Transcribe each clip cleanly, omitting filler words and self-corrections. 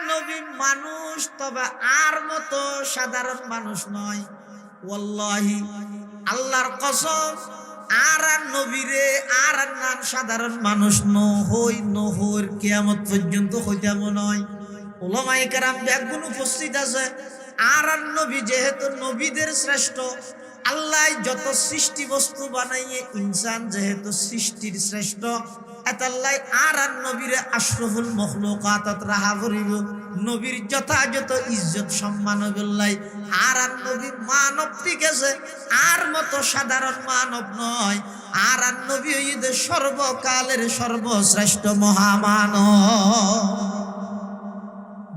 নবী মানুষ, তবে আর মতো সাধারণ মানুষ নয়। ওয়াল্লাহি আল্লাহর কসম, আর নবীরে আর নাম সাধারণ মানুষ নহই কিয়ামত পর্যন্ত হইতাম নয়। উলামায়ে কেরাম ব্যাগুণ উপস্থিত আছে। আর নবী যেহেতু নবীদের শ্রেষ্ঠ, আল্লাহ যত সৃষ্টি বস্তু বানাইয়ে ইনসান যেহেতু সৃষ্টির শ্রেষ্ঠ, এতাল্লাই আর নবীরে আশরাফুল মখলুকাত রাহা করিব। নবীর যথাযথ ইজ্জত সম্মান হইবল্লাই। আর নবী মানব ঠিক আছে, আর মতো সাধারণ মানব নয়। আর নবী হইতে সর্বকালের সর্বশ্রেষ্ঠ মহামানব।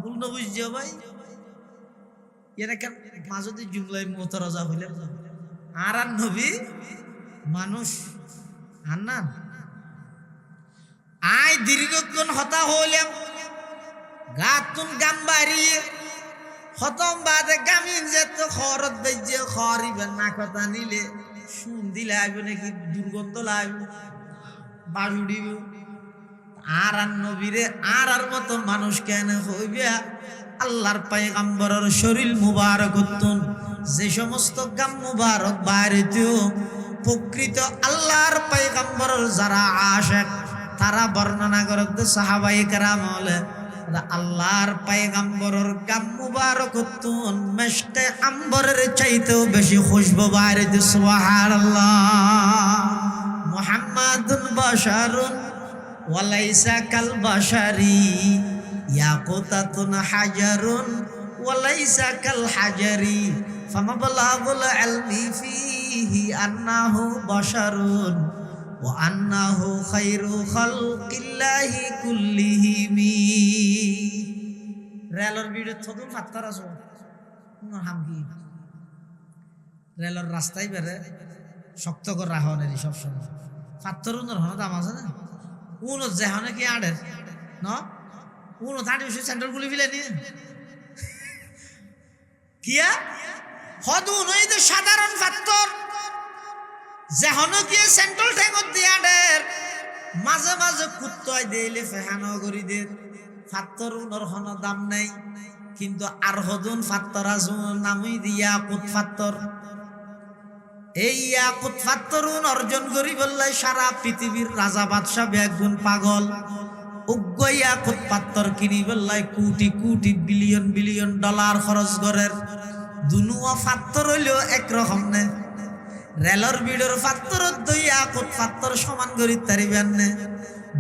ভুল না বুঝছো ভাই? এরা কেন মাঝে জুমলাই মোতরাজা হইলেন? আর নবী মানুষ আর না। আয় দীর্ঘক্ষণ হতা হইলাম, গাতুন গাম বাড়িয়ে হতম বাদে গামিন যে তো খরচ বেজে খরিবেন না কথা নিলে শুন দিলে আইব নাকি দুর্গন্ধ লাগবে বাড়ি উড়িব। আর নবীরে আর মতো মানুষ কেন হইবে? আল্লাহর পয়গম্বরের শরীর মুবারক হতুন, যে সমস্ত গাম মুবারক বাইরেতেও প্রকৃত আল্লাহর পয়গম্বরের যারা আশিক তারা বর্ণনা করতে সাহাবায়ে কেরাম বলে আল্লাহর পয়গম্বরের গাম মুবারক হতুন মিশকে আম্বরের চাইতেও বেশি খুশবু বাইরেতে। সুবহানাল্লাহ। মুহাম্মাদুন বাশারুন ওয়ালাইসা কাল বাশারি, ইয়াকুতাতুন হাজারুন ওয়ালাইসা কাল হাজারি, ফামাবলাগুল ইলমি ফীহি আন্নাহু বাশারুন ওয়া আন্নাহু খায়রু খালকিল্লাহি কুল্লিহিম। রেলর ভিড়ে থদুন ফাত্তার আছো হামকি রেলর রাস্তায় বেরে শক্ত করে রাখনের সব সময় ফাত্তরুনের হন দাম আছে না। কোন যেহনে কি আড়ের ন কোন থার্টি সেন্টার গুলি ফেলে নিয়ে কিয়া হদুন ওই যে সাধারণ ফাত্তর যেহনে কি সেন্ট্রাল ঠেঙ্গত দিয়ে আড়ের মাঝে মাঝে কুত্তয় দিলে ফেহানো করি দে। ফাত্তর উনর হন দাম নাই, কিন্তু আর হদুন ফাত্তর আজুন নামই দিয়া কুত ফাত্তর। এই ইয়াকুত ফাত্তরুন অর্জন করি বললাই সারা পৃথিবীর রাজা বাদশাহ বেগুন পাগল। উগ্র ইয়াকুত পাত্তর কিনি বললাই crore crore billion billion dollar খরচ করের। দুনুয়া ফাত্তর হইলেও একরকম নে। রেলর বিড়ের ফাত্তর দুই ইয়াকুত ফাত্তর সমান করি তারিবেন নে।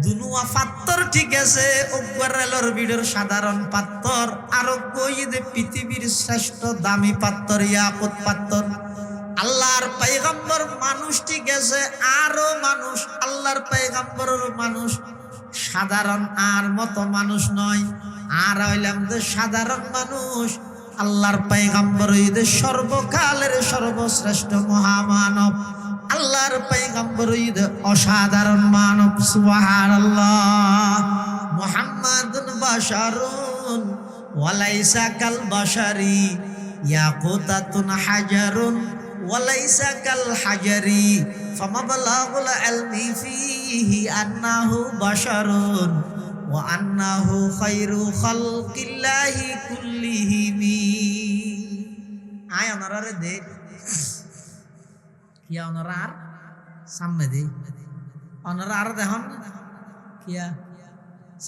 দুনুয়া ফাত্তর ঠিক আছে, উগ্র রেলর বিড়ের সাধারণ পাত্তর আর কইদে পৃথিবীর শ্রেষ্ঠ দামি পাত্তর ইয়াকুত পাত্তর। আল্লাহর পয়গম্বর মানুষ ঠিক আছে, আরো মানুষ আল্লাহর পয়গম্বরের মানুষ সাধারণ আর মতো মানুষ নয়। আর হইলাম যে সাধারণ মানুষ, আল্লাহর পয়গম্বর হইতে সর্বকালের সর্বশ্রেষ্ঠ মহামানব। আল্লাহর পয়গম্বর হইতে অসাধারণ মানব। সুবহানাল্লাহ। মুহাম্মাদুন বাশারুন ওয়ালাইসা কাল বাশারি, ইয়াকুতাতুন হাজারুন ওয়ালাইসা কাল হাজারি, ফামাবলাগুল ইলমি ফীহি আন্নাহু বাশারুন ওয়া আন্নাহু খায়রু খালকিল্লাহি কুল্লিহিম। আয় ওনারে দে কিয়া ওনারা আর সামনে দে, ওনারা আর দেখুন কিয়া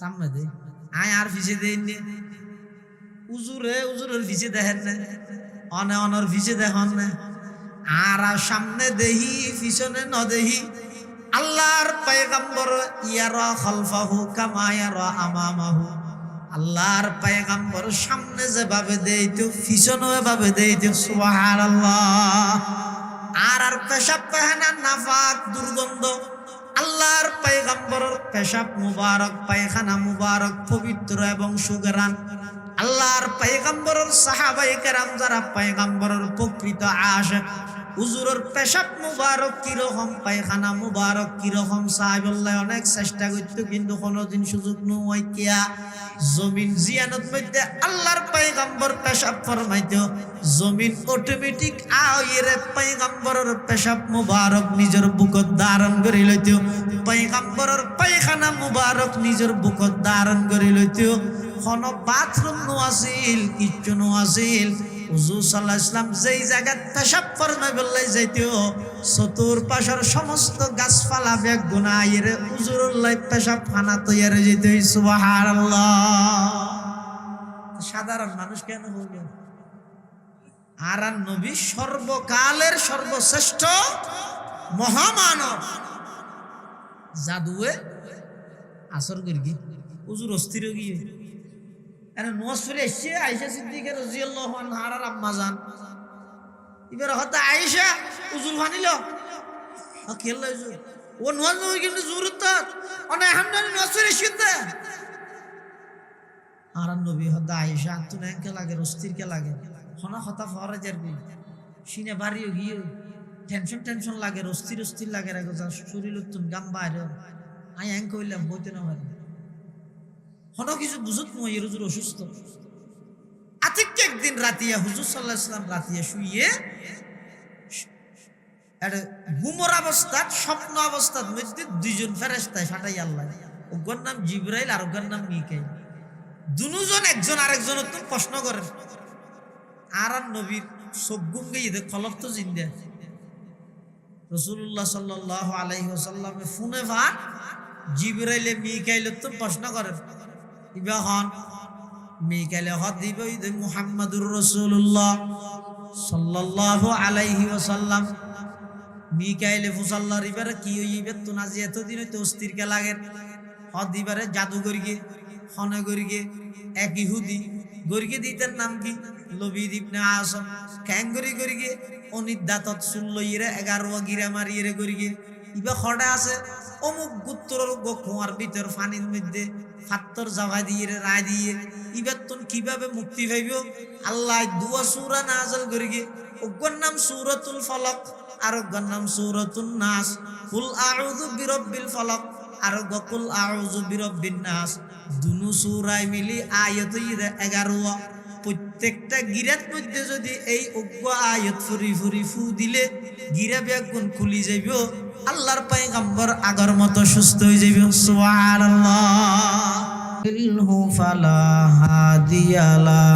সামনে দে। আয় আর ভিজে দেন উজুরের ভিজে দেখেন না, অনে অনর ভিজে দেখেন না। আর সামনে দেহি পিছনে ন দেহি। আল্লাহর পয়গম্বর ইয়ারা খালফাহু কামা ইয়ারা আমামাহু। আল্লাহর পয়গম্বর সামনে যেভাবে দেইতো পিছনে এভাবে দেইতো। সুবহানাল্লাহ। আর পেশাব পায়খানা নাফাক দুর্গন্ধ, আল্লাহর পয়গম্বরের পেশাব মুবারক পায়খানা মুবারক পবিত্র এবং সুগরান। আল্লাহর পয়গম্বরের সাহাবায়ে কেরাম যারা পয়গম্বরের প্রকৃত আশিক, হুজুরের পেশাব মুবারক কিরকম পায়খানা মুবারক কিরকম সাহাবুল্লাহ অনেক চেষ্টা করতো, কিন্তু কোনোদিন সুযোগ নয়। কিয়া জমিন জিয়ানত মধ্যে আল্লাহর পয়গম্বর পেশাব ফরমাইতো, জমিন অটোমেটিক আয়ের পয়গম্বরের পেশাব মুবারক নিজের বুকত ধারণ করে লইতো, পয়গম্বরের পায়খানা মুবারক নিজের বুকত ধারণ করে লইতো। কোন বাথরুম নো আছিল, কিচ্ছু নো আছিল। হুজুর সাল্লাল্লাহু আলাইহি ওয়াসাল্লাম যেই জায়গায় পেশাব ফরমাই বললে যাইতেও চতুর্পাশের সমস্ত গাছপালা বেগ গুনাইরে হুজুরুল্লাহ পেশাব খানা তৈরি যেতে। সুবহানাল্লাহ। সাধারণ মানুষ কেন বলবে? আর নবী সর্বকালের সর্বশ্রেষ্ঠ মহামানব। জাদুয়ে আসর করি কি হুজুর অস্থির গিয়ে এনে নোয়াজ ফিরে এসছে আয়েশা সিদ্দিকা রাদিয়াল্লাহু আনহার আম্মা জান। এবার হয়তো আয়েশা হুজুর ভানিল খেল ও নোয়াজ নবী কিন্তু জুরুত অনেক হামদানি নোয়াজ ফিরে এসছে। আর নবী হয়তো আয়েশা তুন কে লাগে অস্থির কে লাগে হনা হতা ফরাজের গই সিনে বাড়িও গিয়ে টেনশন লাগে, অস্থির লাগে রাখো যা শরীর তুন গাম বাইরে আই এং কইলাম বইতে না পারি হন কিছু বুঝত মই হুজুর অসুস্থ। আতিক একদিন রাতিয়া হুজুর সাল্লাল্লাহু আলাইহি ওয়াসাল্লাম রাতিয়া শুইয়ে একটা গুমর অবস্থাত স্বপ্ন অবস্থাত মধ্যে দুইজন ফেরেশতায় ফাটাই আল্লাহ। ওগর নাম জিবরাইল আর ওগর নাম মিকাইল। দুজন একজন আরেকজন তো প্রশ্ন করেন। আর নবীর চোখ গুম গিয়ে খলক তো জিন্দা। রাসূলুল্লাহ সাল্লাল্লাহু আলাইহি ওয়াসাল্লামে ফোনে ভাত জিবরাইলে মিকাইল তো প্রশ্ন করেন। ইবা হন মিকাইলে হদ দিব মুহাম্মাদুর রাসূলুল্লাহ সাল্লাল্লাহু আলাইহি ওয়াসাল্লাম। মিকাইলে ফুসাল্লাহর ইবারে কি হইবে তো নাজি এতদিন হইতে অস্থির কে লাগে। হদ দিবারে জাদু করিগে হনে করিগে এক ইহুদি গরিগে দিতেন নাম কি লবিদ ইবনে আসম ক্যাঙ্গরি করিগে অনিদাতত সুল্লইরে 11 গিরা মারিয়ে করিগে ইবা খড়া আছে অমুক গুত্তর গোখোয়ার ভিতর পানির মধ্যে ফাত্তর জাভা দিয়ে রায় দিয়ে ইবাতন কিভাবে মুক্তি পাইব। আল্লাহ দুয়া সূরা নাযিল করিগে ওগর নাম সূরাতুল ফালাক আর ওগর নাম সূরাতুন নাস। কুল আউযু বিরাব্বিল ফালাক আর কুল আউযু বিরাব্বিন নাস। দুনো সূরায় মিলি আয়াত 11। প্রত্যেকটা গিরাত মধ্যে যদি এই অজ্ঞ আয়াত ফুরি ফুরি ফু দিলে গিরা ব্যাগুন খুলি যাইব। আল্লাহর পয়গম্বর আগর মতো সুস্থ হয়ে যাইব। সুবহানাল্লাহ। ইলহু ফালা হাদিয়ালা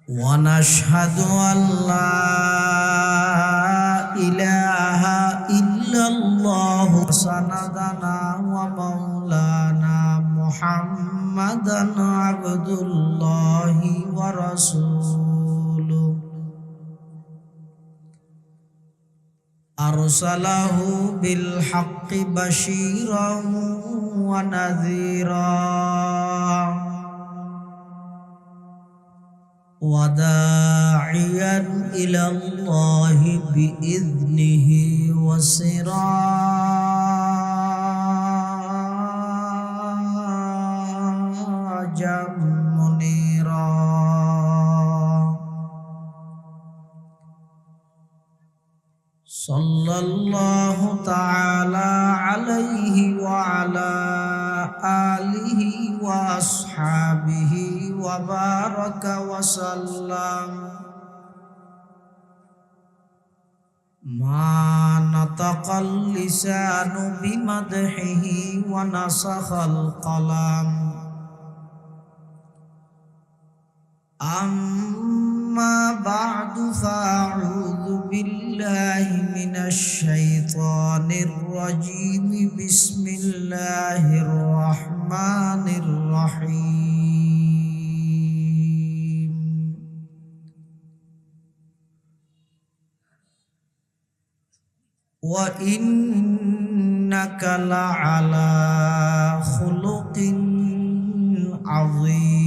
ওয়া নাশহাদু আল্লা ইলাহা ইল্লাল্লাহু সানাদানা ওয়া মাওলানা মুহাম্মাদান আবদুল্লাহি ওয়া রাসূলুহু আরসালাহু বিল হাক্কি বাশীরান ওয়া নাযীরা ওয়া দাঈয়ান ইলাল্লাহি বিইذনিহি ওয়া সিরাজাম মুনীরা। সাল্লাল্লাহু তাআলা আলাইহি ওয়া আলা আলিহি ওয়া আসহাবিহি ওয়া বারাকা ওয়া সাল্লাম। মা নাতাকাল লিসানু বিমাদহিহি ওয়া নাসাখাল কলাম। أما بعد فأعوذ بالله من الشيطان الرجيم بسم الله الرحمن الرحيم. وإنك لعلى خلق عظيم.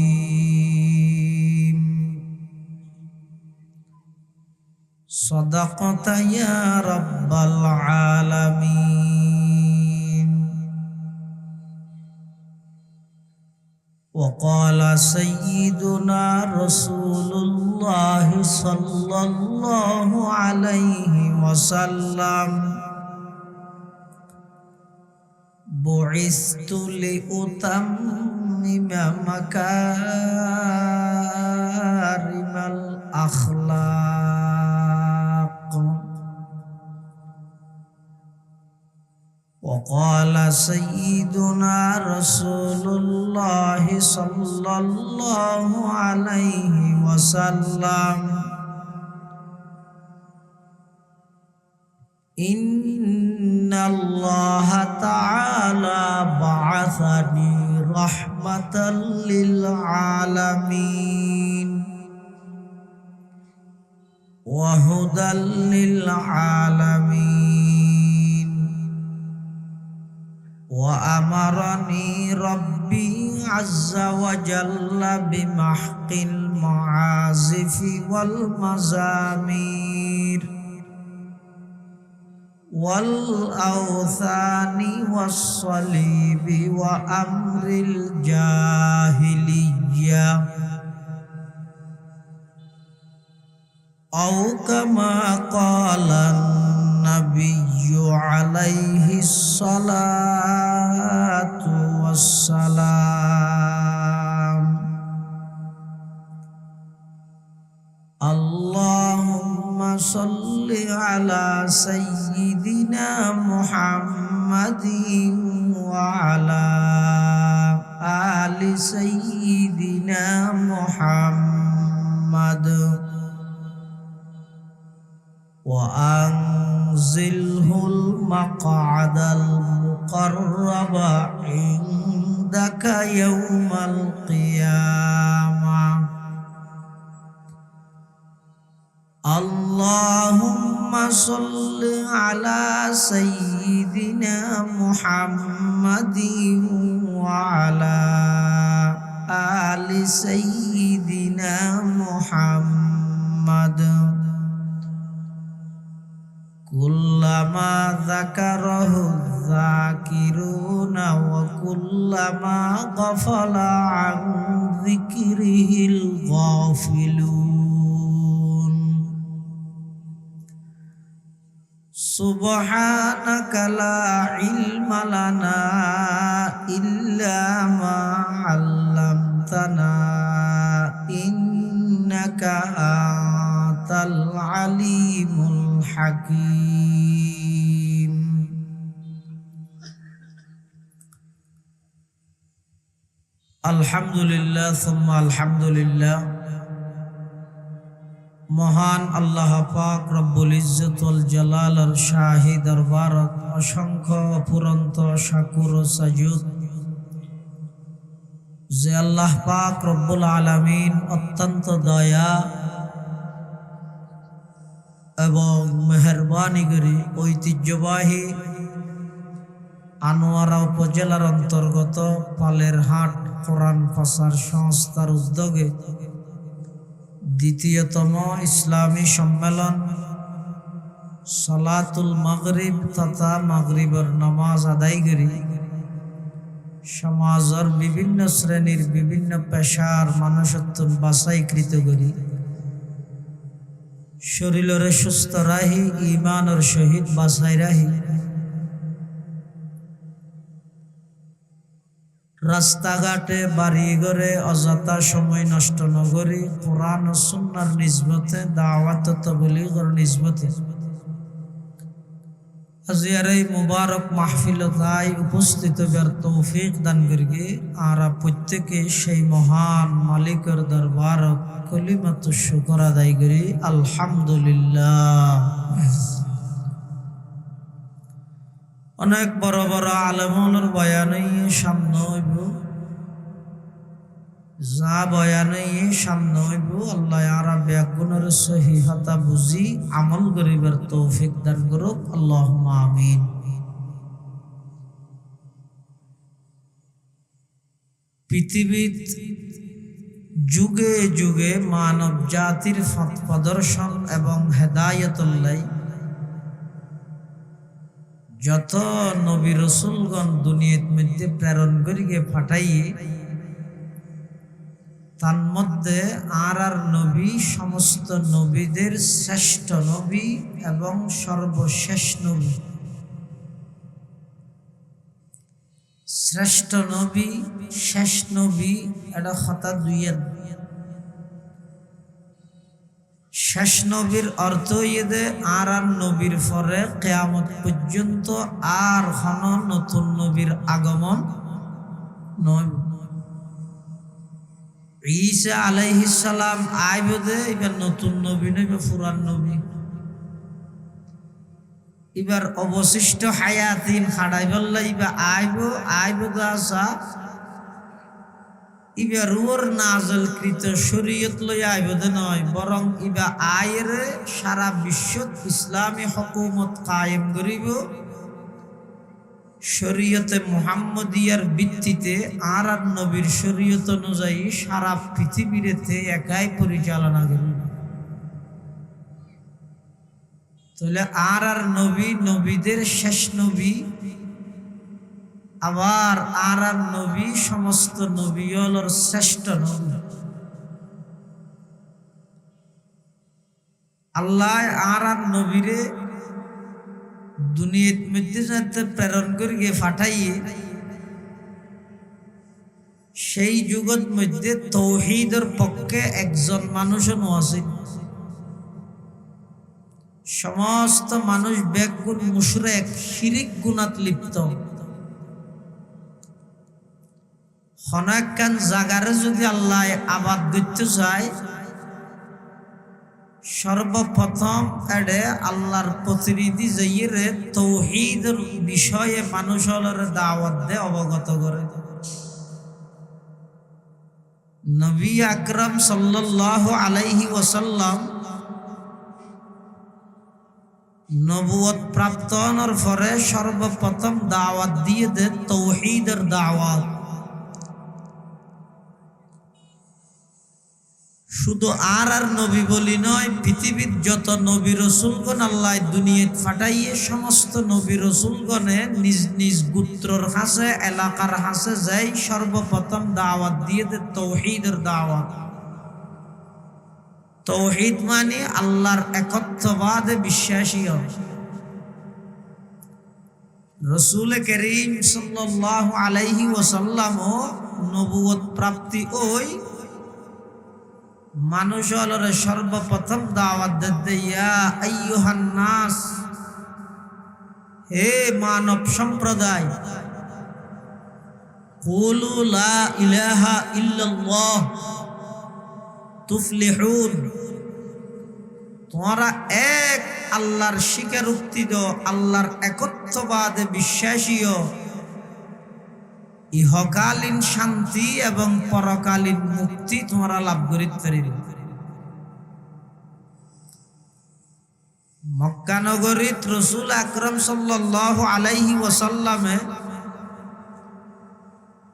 صدقت يا رب العالمين. وقال سيدنا رسول الله صلى الله عليه وسلم بعثت لأتمم مكارم الأخلاق. وقال سيدنا رسول الله صلى الله عليه وسلم إن الله تعالى بعثني رحمة للعالمين وهدى للعالمين وأمرني ربي عز وجل بمحق المعازف والمزامير والأوثان والصليب وأمر الجاهلية أو كما قال النبي عليه الصلاة والسلام اللهم صل على سيدنا محمد وعلى آل سيدنا محمد وأنزله المقعد المقرب عندك يوم القيامة اللهم صل على سيدنا محمد وعلى آل سيدنا محمد كلما ذكره الذاكرون وكلما غفل عن ذكره الغافلون سبحانك لا علم لنا إلا ما علمتنا إنك أنت العليم الحكيم الحمد لله ثم الحمد لله মহান আল্লাহ পাক রব্বুল ইজ্জত ওয়াল জালালের শাহী দরবারত অসংখ্য অপুরন্ত শাকুর ও সাজুদ যে আল্লাহ পাক রব্বুল আলামিন অত্যন্ত দয়া এবং মেহেরবানি করে ঐতিহ্যবাহী আনোয়ারা উপজেলার অন্তর্গত পালেরহাট কোরআন প্রচার সংস্থার উদ্যোগে দ্বিতীয়তম ইসলামী সম্মেলন সালাতুল মাগরিব তথা মাগরিবের নামাজ আদায়কারী সমাজের বিভিন্ন শ্রেণীর বিভিন্ন পেশার মানুষত্ব বাছাইকৃত করি শরীরের সুস্থ রাহি ইমানের সহিত বাছাই রাহি রাস্তাঘাটে বাড়ি ঘরে অযথা সময় নষ্ট নগরী কোরআন ও সুন্নাহর নিসবতে দাওয়াত ও তাবলীগের নিসবতে আজিয়ার এই মুবারক মাহফিলতায় উপস্থিত হবার তৌফিক দান করিগে আর প্রত্যেকে সেই মহান মালিকের দরবারত কলিমাতু শুকর আদায় করি আলহামদুলিল্লাহ। অনেক বড় বড় আলেমুলের বয়ানে সামনে হইব যা বয়ানে সামনে হইব আল্লাহ আর ব্যাগুণের সহিহতা বুঝি আমল করিবার তৌফিক দান করুক আল্লাহুম্মা আমিন। পৃথিবীত যুগে যুগে মানব জাতির পথ প্রদর্শন এবং হেদায়েতুল লাই যত নবী রসুলগণ দুনিয়ার মধ্যে প্রেরণ করিয়ে পাঠাইয়ে তার মধ্যে আর নবী সমস্ত নবীদের শ্রেষ্ঠ নবী এবং সর্বশেষ নবী। শ্রেষ্ঠ নবী শেষ নবী এটা কথা দুইয়ের শেষ নবীর অর্থ ইয়ে আর নবীর পরে কিয়ামত পর্যন্ত আর কোন নতুন নবীর আগমন নয়। ঈসা আলাইহিস সালাম আইবদে এবার নতুন নবী নইবে পুরান নবী। এবার অবশিষ্ট হায়াতিন খাড়াই বললে এবার আইবদে আসা ইবা রুর নাজল কৃত শরীয়ত লই আইবদে নয়, বরং ইবা আয়ের সারা বিশ্বত ইসলামী হুকুমত কায়েম করিব শরীয়তে মুহাম্মদিয়ার ভিত্তিতে আর নবীর শরীয়ত অনুযায়ী সারা পৃথিবীতে একাই পরিচালনা করিব। তাহলে আর নবী নবীদের শেষ নবী, আবার আর নবী সমস্ত নবীর শ্রেষ্ঠ নবী। আল্লাহ আর নবীরে দুনিয়ার মধ্যে যাতে প্রেরণ করিয়ে পাঠাইয়ে সেই যুগত মধ্যে তৌহিদের পক্ষে একজন মানুষও আছে। সমস্ত মানুষ বেগুন মুশরিক শিরিক গুনাত লিপ্ত। হনাকান জাগারে যদি আল্লাহ আবাদ করতে চায়, সর্বপ্রথম এডে আল্লাহর প্রতিনিধি যাইয়ে তৌহিদের বিষয়ে মানুষের দাওয়াত দে অবগত করে। নবী আকরাম সাল্লাল্লাহু আলাইহি ওয়াসাল্লাম নবুয়ত প্রাপ্ত হওয়ার পরে সর্বপ্রথম দাওয়াত দিয়ে দেন তৌহিদের দাওয়াত। শুধু আর নবী বলি নয়, পৃথিবীর যত নবী রসুলগণ আল্লাহ দুনিয়াত ফাটাইয়ে সমস্ত নবী রসুলগণে নিজ নিজ গোত্রর হাসে এলাকার হাসে যাই সর্বপ্রথম দাওয়াত দিয়ে দে তৌহিদের দাওয়াত। তৌহিদ মানে আল্লাহর একত্ববাদে বিশ্বাসী। রসুল করিম সাল্লাল্লাহু আলাইহি ওয়াসাল্লাম নবুয়ত প্রাপ্তি ওই মানুষ সর্বপ্রথম দাওয়াত দিতে, ইয়া আইয়ুহান নাস, হে মানব সম্প্রদায়, কুলু লা ইলাহা ইল্লাল্লাহ তুফলিহুন, তোমরা এক আল্লাহর স্বীকারোক্তি দো, আল্লাহর একত্ববাদে বিশ্বাসীও, ইহকালীন শান্তি এবং পরকালীন মুক্তি তোমরা লাভ করিতে পারিবে। মক্কা নগরীত রাসূল আকরাম সাল্লাল্লাহু আলাইহি ওয়াসাল্লামে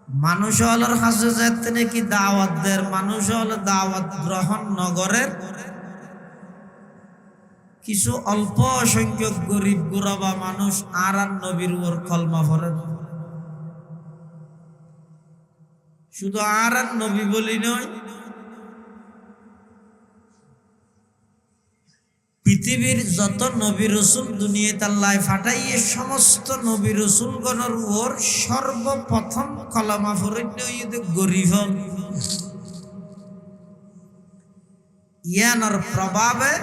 মানুষ হলের কাছে যেতে নাকি দাওয়াত দের, মানুষ হলে দাওয়াত গ্রহণ নগরের কিছু অল্প সংখ্যক গরিব গুরাবা মানুষ আর নবীর উপর কলমা পড়ে। শুধু আর নবী বলি নয়, পৃথিবীর যত নবী রসুল দুনিয়াতে আল্লাহ ফাটাইয়ে সমস্ত নবী রসুলগণের উপর সর্বপ্রথম কলমা পড়ে গরিব। ইয়ানোর প্রভাবে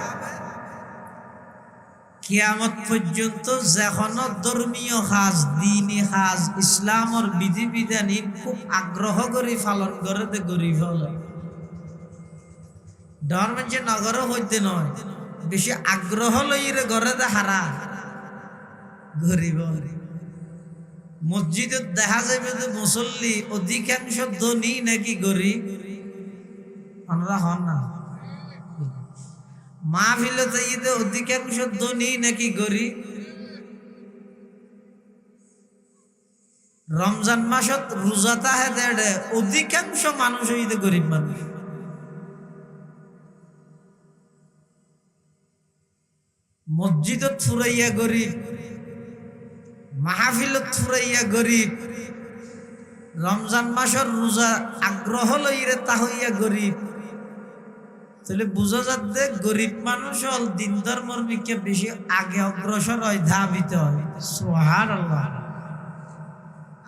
কিয়ামত পর্যন্ত যখন ধর্মীয় কাজ, দ্বীনি কাজ, ইসলামের বিধিবিধানী খুব আগ্রহ করে পালন করে দে গরিব হল। ধর্ম যে নগর হইতে নয়, বেশি আগ্রহ লইরে ঘরে দে হারা গরিব। মসজিদে দেখা যাবে যে মুসল্লি অধিকাংশ ধনী নাকি গরিব, আমরা হন না। মাহফিলতে ঈদে অধিকাংশ ধনী নাকি গরিব। রমজান মাসত রোজা তাহে দেড়ে অধিকাংশ মানুষ ঈদে গরিব মানুষ। মসজিদত ফুরাইয়া গরিব, মাহফিলত ফুরাইয়া গরিব, রমজান মাসের রোজা আগ্রহ লইরে তা হইয়া গরিব। তাহলে বুঝা যাচ্ছে গরিব মানুষ হল দিন ধর্মের দিকে বেশি আগে অগ্রসর হয়, ধাবিত হয়। সুবহানাল্লাহ।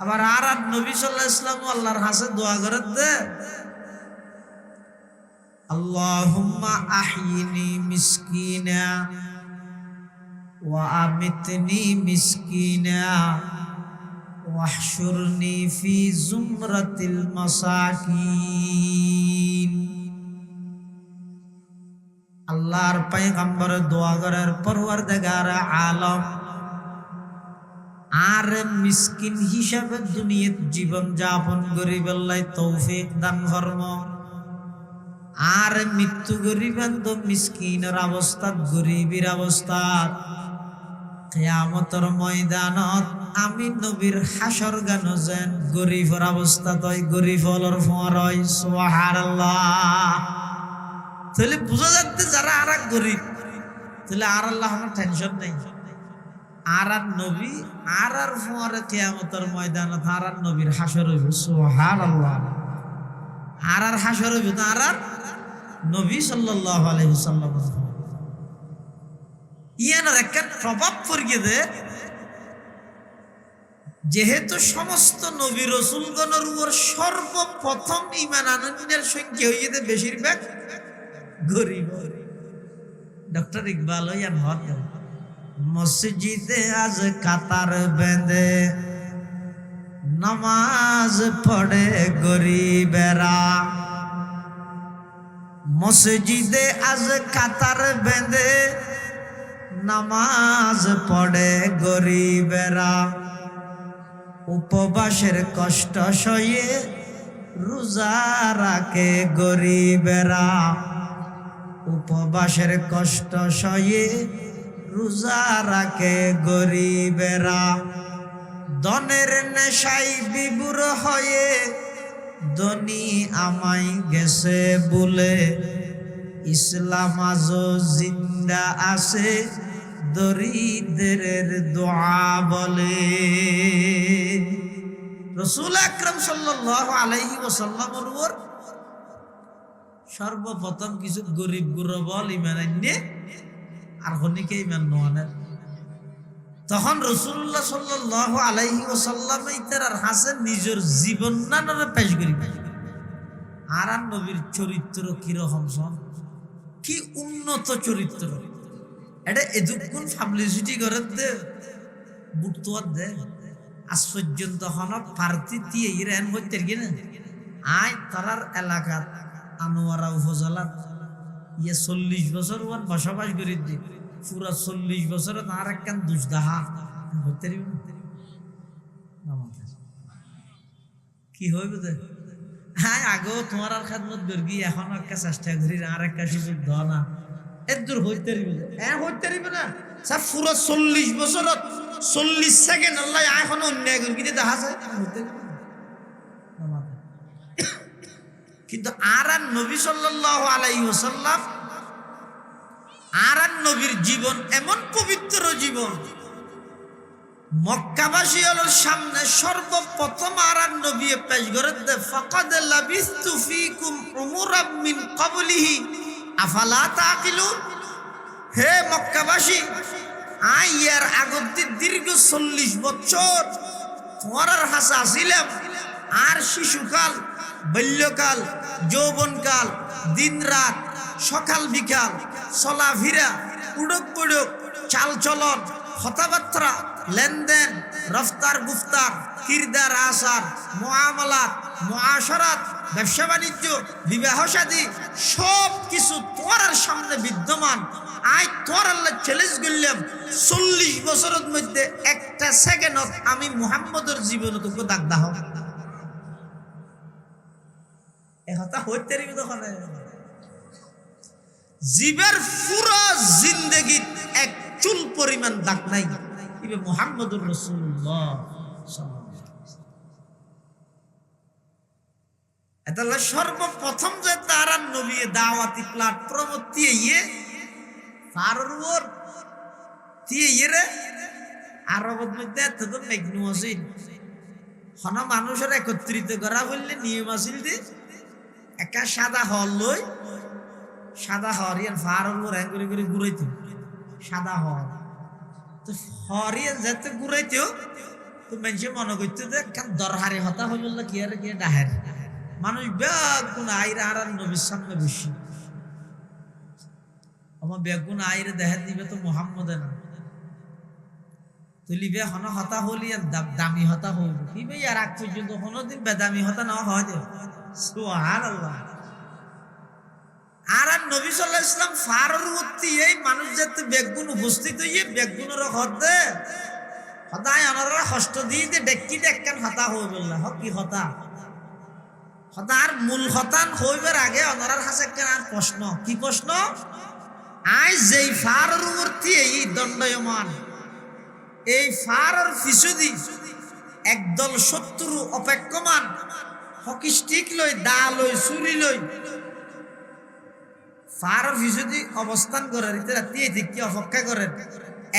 আবার আর নবী সাল্লাল্লাহু আলাইহি ওয়াসাল্লাম আল্লাহর কাছে দোয়া করে দে, আল্লাহুম্মা আহিনি মিসকিনা ওয়া আমিতনি মিসকিনা ওয়াহশুরনি ফি জুমরাতিল মাসাকিন। আল্লাহর পয়গম্বর দোয়া করার পরওয়ারদিগার আলম আর মিসকিন হিসাবে দুনিয়াত জীবন যাপন করিবার তৌফিক দান ফরমা। আর মৃত্যু গরিবেন তো মিসকিনের অবস্থাত গরিবের অবস্থাত কিয়ামতের ময়দানত আমি নবীর হাসর গান যেন গরিবের অবস্থা তয় গরিব হলর ফরয় সুবহানাল্লাহ। তাহলে বুঝা যাচ্ছে যারা আর গরিব তাহলে আর আল্লাহ আমার টেনশন নেই। আর নবী আর ফরে কিয়ামতের ময়দানত আর নবীর হাসর হইব সুবহানাল্লাহ। আর হাসর হইব তো আর নবী সাল্লাল্লাহু আলাইহি ওয়াসাল্লাম ইয়ানোর একটা প্রভাব পড়িয়ে দে। যেহেতু সমস্ত নবী রাসূলগণের উপর সর্বপ্রথম ঈমান আনয়নের সংখ্যা হইয়ে দে বেশিরভাগ গরিব। ডক্টর ইকবাল ইয়ান হদ মসজিদে আজ কাতার বেঁধে নামাজ পড়ে গরিবেরা। মসজিদে আজ কাতার বেঁধে নামাজ পড়ে গরিবেরা। উপবাসের কষ্ট সয়ে রোজা রাখে গরিবেরা। উপবাসের কষ্ট সয়ে রোজা রাখে গরিবেরা। ধনের নেশাই বিভোর হয়ে ধনী আমায় গেছে বলে ইসলাম আজও জিন্দা আছে দরিদ্রের দোয়া বলে। রাসূল আকরাম সাল্লাল্লাহু আলাইহি ওয়াসাল্লামের উপর সর্বপ্রথম কিছু গরিব গুরবল ঈমান আননে আর হনিকে ঈমান নয়। তখন রাসূলুল্লাহ সাল্লাল্লাহু আলাইহি ওয়াসাল্লাম ইতার হাসেন নিজের জীবন নানরে পেশ করিবে। আর নবীর চরিত্র কি রকম সন কি উন্নত চরিত্র এটা এদুকুন পাবলিসিটি করে দে বুটতোয়ার দে আজ পর্যন্ত হন পার্টি দিয়ে ইরান হইতে গিয়ে আয় তারার এলাকাত আনোয়ারা উপজেলা ইয়ে 40 বছর ওয়ান বসবাস করি দি পুরা 40 বছরে তার একখান দুষ্দাহা হইতে কি হইবে দে। হ্যাঁ আগেও তোমার আর খেদমত করি এখন একটা চেষ্টা করি আর একটা সুযোগ দাও না এদূর হইতে হইতে না স্যার পুরো 40 বছরত 40 সেকেন্ড আল্লাহ এখন অন্যায় করি কিন্তু দেখা যায় কিন্তু আর নবী সাল্লাল্লাহু আলাইহি ওয়াসাল্লাম আর নবীর জীবন এমন পবিত্র জীবন মক্কাবাসীর সামনে সর্বপ্রথম আর নবী পেশ করে দে ফাকাদ লাবিস্তু ফীকুম উমুরাম মিন ক্বাবলিহি আফালা তাকিলুন। হে মক্কাবাসী আইয়ার আগত দীর্ঘ 40 বছর তোমার হাসা ছিলাম আর শিশুকাল বাল্যকাল যৌবনকাল দিন রাত সকাল বিকাল চলাফেরা উড়ক পড়ক চাল চলন কথাবার্তা লেনদেন রফতার গুফতার কিরদার আসার মুআমালাত মুআশারাত ব্যবসা বাণিজ্য বিবাহ শাদী সব কিছু তোমার সামনে বিদ্যমান। আই তোর আল্লাহ চ্যালেঞ্জ করলাম 40 বছরের মধ্যে একটা সেকেন্ডত আমি মুহাম্মদের জীবন তোকে দাগ দাও একথা হইতে রিবি তখন জীবের পুরো জিন্দেগি এক চুল পরিমাণ দাগ নাই ইবে মুহাম্মদুর রাসূলুল্লাহ এটা সর্বপ্রথম যে তারা নবী দাওয়াতি প্ল্যাটফর্ম দিয়ে ফারুর দিয়ে রে আরবের মধ্যে তো মেঘনু আছিল হন মানুষের একত্রিত করা বললে নিয়ম আছিল যে একা সাদা হল লই সাদা হরিয়ান ফারুর হ্যাঁ করে করে ঘুরাইতো সাদা হল তো হরিয়ান যেতে ঘুরাইতো তো মানুষে মনে করতো যে কেন দরহারি হতা হইল কি আর কি ডাহের মানুষ ব্যাগ কোন আইরা আর নবীর সামনে বেশি আমার বেগুন আইরে দেখাত দিবে তো মোহাম্মদে না তুলিবে হন হতা হলি দামি হতা হইব কি ভাই আর আগ পর্যন্ত কোনোদিন বেদামি হতা না হয় দে সুবহানাল্লাহ। আর নবী সাল্লাল্লাহু আলাইহি ওয়াসাল্লাম ফারুর উত্তি এই মানুষ যাতে বেগুন উপস্থিত হইয়ে বেগুনের হদে হদায় অনরা কষ্ট দিয়ে দে ডেক্কি ডেক্কান হতা হই বললা হ কি হতা হতার মূল হতান হইবার আগে অনরার কাছে কেন প্রশ্ন কি প্রশ্ন আই যেই ফারুর উত্তি এই দণ্ডয়মান এই ফারুর ফিসুদি একদল শত্রু অপেক্ষমান হকি স্টিক লই দা লই ছুরি লই ফারুর ফিসুদি অবস্থান করে রাতি দেখি অপেক্ষা করেন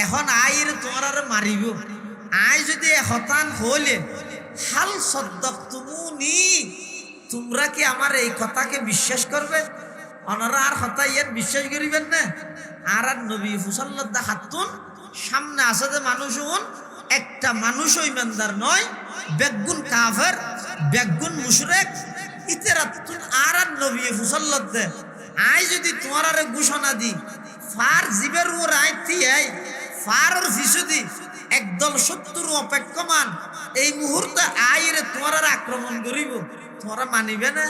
এখন আইর তোমার আর মারিব আই যদি হতান হইলে হাল সদ্দক তুমুনি তোমরা কি আমার এই কথাকে বিশ্বাস করবে অনারা আর হতা ইয়ান বিশ্বাস করিবেন না আর নবী ফুসাল্লাহ হাতুন সামনে আছে যে মানুষ একটা মানুষও ইমানদার নয় বেগুন কাফের বেগুন মুশরিক ইতরাতুন আর নবী ফুসাল্লাহ আই যদি তোমার আরে ঘোষণা দি ফার জিবের উপর আইতি আই ফারর ফিসুদি একদল শত্রু অপেক্ষমান এই মুহূর্তে আইরে তোমার আর আক্রমণ করিব তোমরা মানিবে না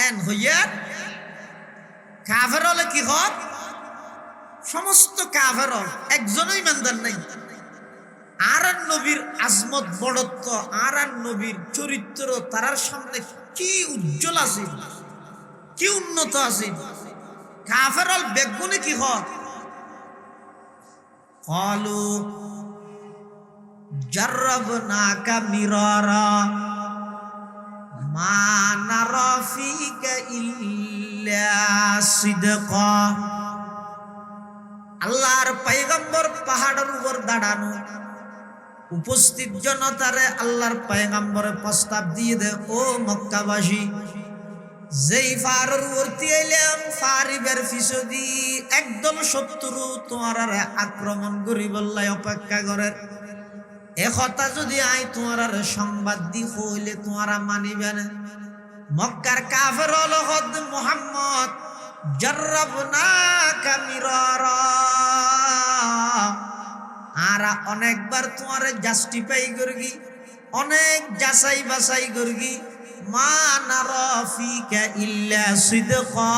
এন হইয়া কাফের হলে কি হক সমস্ত কাফের একজনই ইমানদার নাই আর নবীর আজমত বড়ত্ব আর নবীর চরিত্র তার সামনে কি উজ্জ্বল আছে কি উন্নত আছে কাফের হল বেগুনে কি হক ক্বালু জাররাবনাকা মিরারা মা নারা ফিকা ইল্লা সিদকা আল্লাহর পয়গম্বর পাহাড়ের উপর দাঁড়ানো উপস্থিত জনতারে আল্লাহর পয়গম্বরে প্রস্তাব দিয়ে দে ও মক্কাবাসী যেই ফারুর উর্তি এলাম ফারিবের ফিসদি একদম শত্রু তোমার আক্রমণ করি বললাই অপেক্ষা করে এ কথা যদি আই তোমার সংবাদ দি হইলে তোমারা মানিবে না মক্কার কাফের হল হদ মুহাম্মদ জাররাবনাকা মিরারা আর অনেকবার তোমারে জাস্টিফাই করগি অনেক যাচাই বাছাই করগি মা নারা ফিকা ইল্লা সিদকা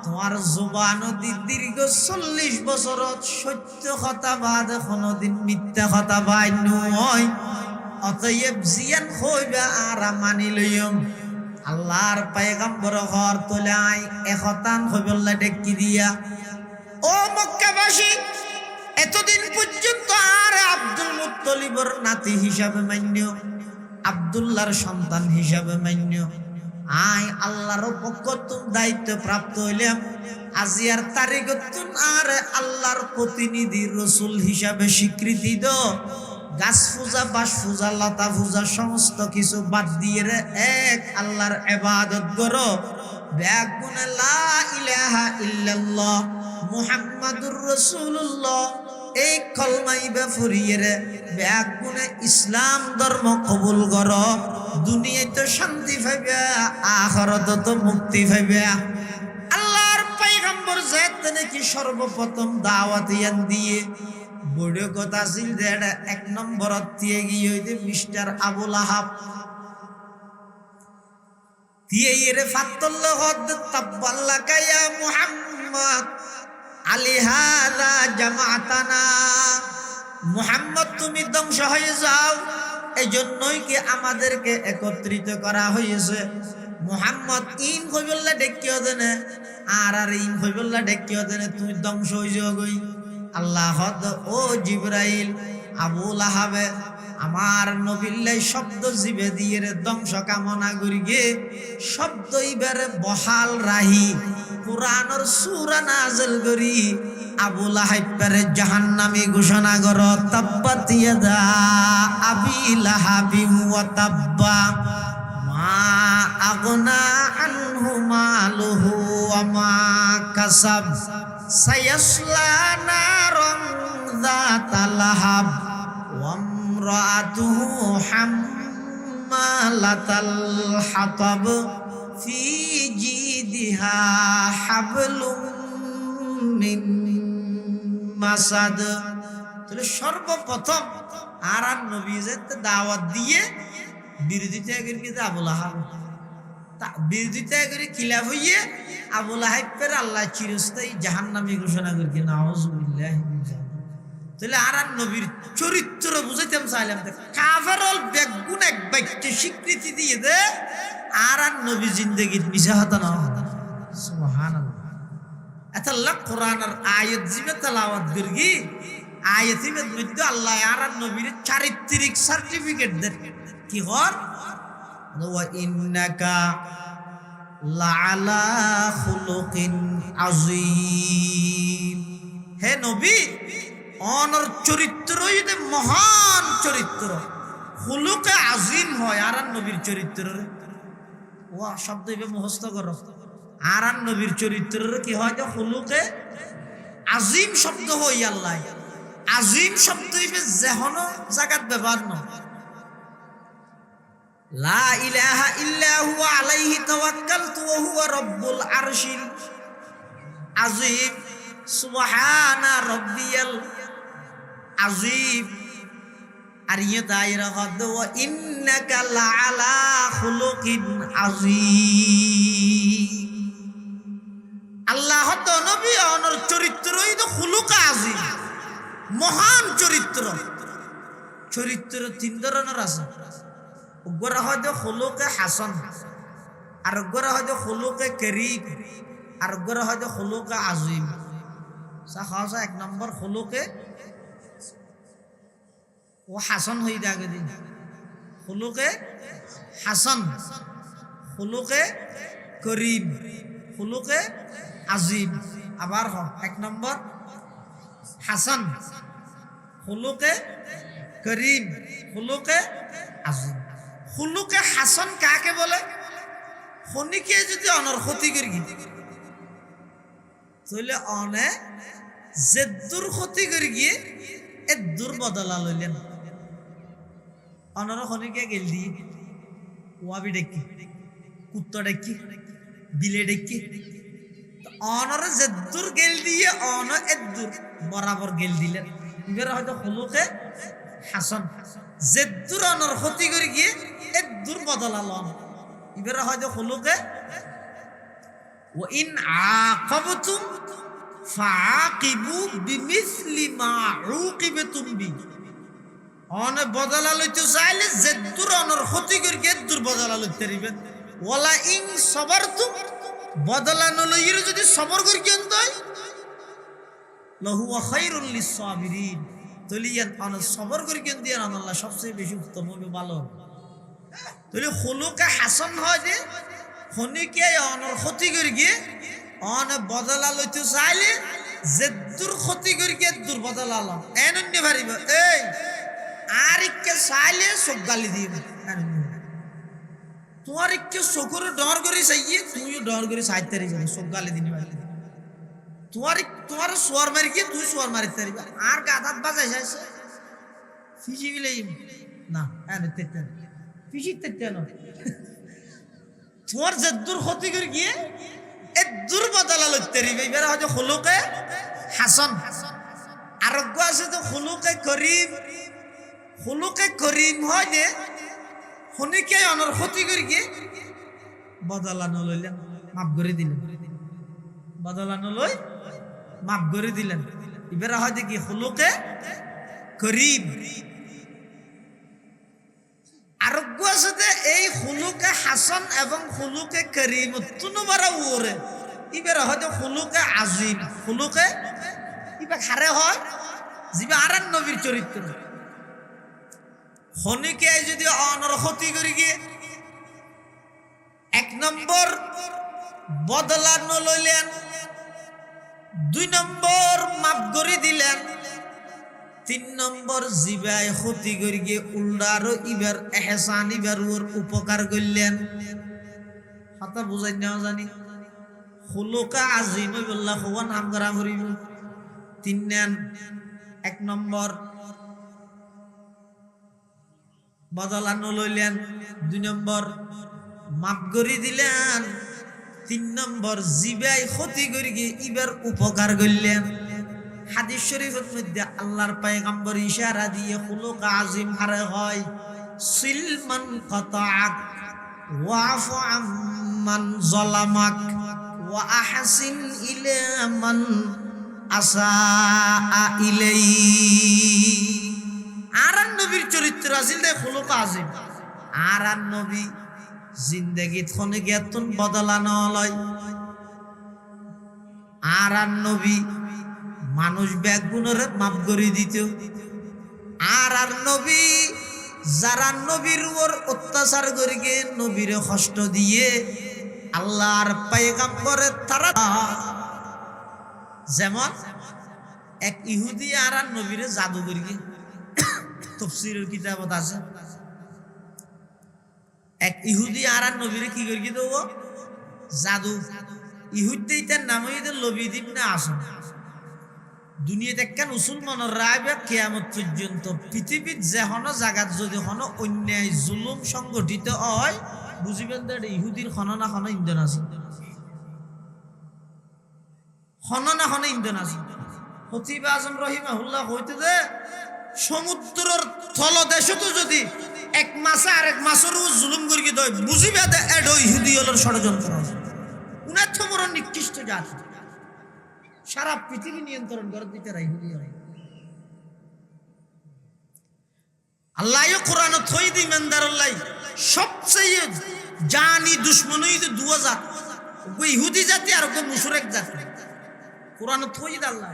তোমার জবান দীর্ঘ 40 বছর সত্য কথা বাদ কোনদিন মিথ্যা কথা বাই নয় অতএব জিয়ান হইবে আর মানি লইম আল্লাহর পয়গম্বর ঘর তোলাই একতান হইবল্লা ডেকি দিয়া ও মক্কাবাসী এতদিন পর্যন্ত আর আব্দুল মুত্তালিবর নাতি হিসাবে মান্য আব্দুল্লাহর সন্তান হিসাবে মান্য আই আল্লাহর পক্ষ তুম দায়িত্ব প্রাপ্ত হইলাম আজিয়ার তারিখ তুম আর আল্লাহর প্রতিনিধি রসুল হিসাবে স্বীকৃতি দো গাছ পূজা বাস পূজা লতা পূজা সমস্ত কিছু বাদ দিয়ে এক আল্লাহর ইবাদত করো বেগুনে লা ইলাহা ইল্লাল্লাহ মুহাম্মাদুর রাসূলুল্লাহ এই কলমাই বেফরিয়ে বেগুনে ইসলাম ধর্ম কবুল করো দুনিয়ায় তো শান্তি পাইবে আখিরাতে তো মুক্তি পাইবে আল্লাহর পয়গম্বর যেতে নাকি সর্বপ্রথম দাওয়াত ইয়ান দিয়ে বড় কথা ছিল যে এক নম্বর দিয়ে গিয়ে হইতে মিস্টার আবুল আহাব দিয়ে এর ফাত্তুল্লাহ হদ তাব্বাল্লাকা ইয়া মুহাম্মদ আলিহাযা জামাতানা মুহাম্মদ তুমি ধ্বংস হয়ে যাও এজন্যই কি আমাদেরকে একত্রিত করা হয়েছে মুহাম্মদ ইন কইবল্লা ডেকিও দেনে আর ইন কইবল্লা ডেকিও দেনে তুমি ধ্বংস হয়ে যাও গই আল্লাহ ও জিবরাইল আবুল আহাবে আমার নবিল্লাই শব্দ জিবে দিয়ে ধ্বংস কামনা করি গে শব্দ ইবারে বহাল রাহি কুরআনের সূরা নাযিল করি আবুল আহাবের জাহান্নামী ঘোষণা কর তাব্বাত ইয়াদা আবি লাহাবিম ওয়া তাব্বা মা আগনা আনহু মালুহু ওয়া মা কাসাব সায়াসলা নারান যাতা লাহাব ওয়া ইমরাতুহু হাম্মালাতাল হাতাব ফি জিদিহা হাবলুম মিন মাসাদ। তাহলে সর্বপ্রথম আর নবী যে দাওয়াত দিয়ে বিরোধিতা করে আবুল আহাব, বিরোধিতা করে খিলাফ হইয়ে আবুল আহাবের আল্লাহ চিরস্থায়ী জাহান্নামী ঘোষণা করি। নাউযুবিল্লাহ। তাহলে আর নবীর চরিত্র বুঝাইতাম চাইলাম, কাফেরল বেগুন এক বাক্যে স্বীকৃতি দিয়ে দে আর নবী জিন্দেগির মিশা হতা না। সুবহানাল্লাহ। আল্লাহ কোরআনের আয়াত জিমে তেলাওয়াত করি, আয়াতের মধ্যে আল্লাহ আর নবীর চারিত্রিক সার্টিফিকেট দেন। কি হর? ওয়া ইন্নাকা লাআলা খুলুকিন আযীম। হে নবী, অনর চরিত্র যদি মহান চরিত্র, খুলুকে আজিম হয় আর নবীর চরিত্র। ওয়া শব্দ এবে মুখস্থ করো। আর নবীর চরিত্র কি হয়? যে খুলুকে আজিম শব্দ হই আল্লাহ। আজিম শব্দ এবে যেহন জায়গাত ব্যবহার ন। লা ইলাহা ইল্লা হুয়া আলাইহি তাওয়াক্কালতু ওয়া হুয়া রাব্বুল আরশিল আজিম। সুবহানা রাব্বিয়াল আজিম। আর ইয়ে দায়রা হদ ওয়া ইন্নাকা লাআলা খুলুকিন আযীম। আল্লাহ তো নবী অনর চরিত্রই তো খুলুক আযীম, মহান চরিত্র। চরিত্র তিন ধরনের আছে। ওগরা হয়তো খুলুকে হাসান, আর ওগরা হয়তো খুলুকে কারীম, আর ওগরা হয়তো খুলুকে আযীম। সাহসা এক নম্বর খুলুকে ও হাসান হয়ে যাবে দিন। খুলুকে হাসান, খুলুকে করিম, খুলুকে আজিম। আবার এক নম্বর হাসান, খুলুকে করিম, খুলুকে আজিম। খুলুকে হাসান কাকে বলে? খনিকে যদি অনর ক্ষতি করি তাহলে অনে জেদ্দুর ক্ষতি করে গিয়ে এদ্দুর বদলা লইলেন। অনর খনিকে গেল দিয়ে ওয়াবি ডেকি, কুত্তা ডেকি, বিলে ডেকি, অনর জেদ্দুর গেল দিয়ে অন এদ্দুর বরাবর গেল দিলেন। এবার হয়তো খুলুকে হাসান, জেদ্দুর অনর ক্ষতি করে গিয়ে এদ্দুর বদলা লন। এবার হয়তো খুলুকে ওয়া ইন আকাবতুম ফাআকিবু বিমিসলি মা উকিবতুম বি। অনে বদলা লইতে চাইলে জেদ্দুর অনর ক্ষতি করে এদ্দুর বদলা লইতে পারিবেন। ওয়ালা ইন সাবারতুম, বদলা নলইরে যদি সবর করি কেন তাই লাহুয়া খায়রুল লিস-সাবিরিন। তলিয়ান অন সবর করি কেন দিয়ে আল্লাহ সবচেয়ে বেশি উত্তম হবে, ভালো। তাহলে খুলুকে হাসান হয় যে খনিকে অনর ক্ষতি করে গিয়ে অন বদলা লইতে চাইলে জেদ্দুর ক্ষতি করে গিয়ে এদ্দুর বদলা লন। এনন্য ভারিব এই আর ইকে চাইলে চোখ গালি দিব। তোমার ইকে চকুর ডর করে চাইয়ে তুইও ডর করে চাইতে পারিবে, চোখ গালি দিনি পারি। তোমার সোয়ার মারি গিয়ে তুই সোয়ার মারিতে পারিবা। আর গাধাত বাজাই চাইছে ফিজি মিলে না ফিজি তোমার জেদ্দুর ক্ষতি করে গিয়ে এদ্দুর বদলা লইতে পারিবে। এবার হয়তো খুলুকে হাসান। আরোগ্য আছে তো খুলুকে করিম। খুলুকে করিম হয় যে খনিকে অনর ক্ষতি করে গিয়ে বদলা নলইলেন, মাফ করে দিলেন। বদলা নলই মাফ করে দিলেন। এবার হয়তো কি খুলুকে করিম। আরোগ্য আছে যে এই খুলুকে হাসান এবং খুলুকে করিম তুনুবারা ওরে। এবার হয়তো খুলুকে আজিম, খুলুকে এবার হারে হয় যিবা আর নবীর চরিত্র। খনিকে যদি অনর ক্ষতি করে গিয়ে এক নম্বর বদলা নলইলেন, দুই নম্বর মাফ করে দিলেন, তিন নম্বর জিবায় ক্ষতি করে গিয়ে উল্ডারও ইবার এহসান ইবার ওর উপকার করলেন। হাতা বুঝাই নেওয়া জানি খুলুকা আজিম বললা খোয়া নাম করা করিব। তিন নেন এক নম্বর বদলা নলইলেন, দুই নম্বর মাফ করে দিলেন, তিন নম্বর জিবাই ক্ষতি করি গিয়ে ইবার উপকার করলেন। হাদিস শরীফের মধ্যে আল্লাহর পয়গম্বর ইশারা দিয়ে খুলুক আজিম হারে হয়, সিলমান কাতাআক ওয়াফু আম্মান যালামাক ওয়া আহসিন ইলা মান আসা ইলাই। আর নবীর চরিত্র আছিল দে খুলুক আজিম। আর নবী জিন্দেগিত খনে গেতন বদলানো লয়। আর নবী মানুষ ব্যাগুণরে মাফ করে দিত। আর নবী যারা নবীর উপর অত্যাচার করে গিয়ে নবীরে কষ্ট দিয়ে আল্লাহর পয়গম্বরের তারা, যেমন এক ইহুদি আর নবীরে জাদু করে গিয়ে, তাফসীরের কিতাবত আছে, এক ইহুদি আর নবীরে কি করে দেব জাদু। ইহুদি তার নাম হইতে লবিদিন না আসন। দুনিয়াতে একখান উসুল মনের রায়বে কিয়ামত পর্যন্ত পৃথিবীর যে হনো জায়গাত যদি হনো অন্যায় জুলুম সংগঠিত হয়, বুঝিবেন যে ইহুদির হন না হন ইন্ধন আছে, হন না হন ইন্ধন আছে। খতিব আজম রহিমাহুল্লাহ হইতে যে সমুদ্রের তলদেশত যদি এক মাসে আরেক মাসের জুলুম করি দেয়, বুঝিবে যে এডো ইহুদি হলোর ষড়যন্ত্র। উনার তো বড় নিকৃষ্ট জাতি, সারা পৃথিবী নিয়ন্ত্রণ করে দিতে ইহুদি হয়। আল্লাহ কোরআন থই দি মেন্দারল্লাই সবচেয়ে জানি দুশ্মন হইতে দুয়া জাত, ইহুদি জাতি আর মুশরিক জাতি। কোরআন থই দি আল্লাহ,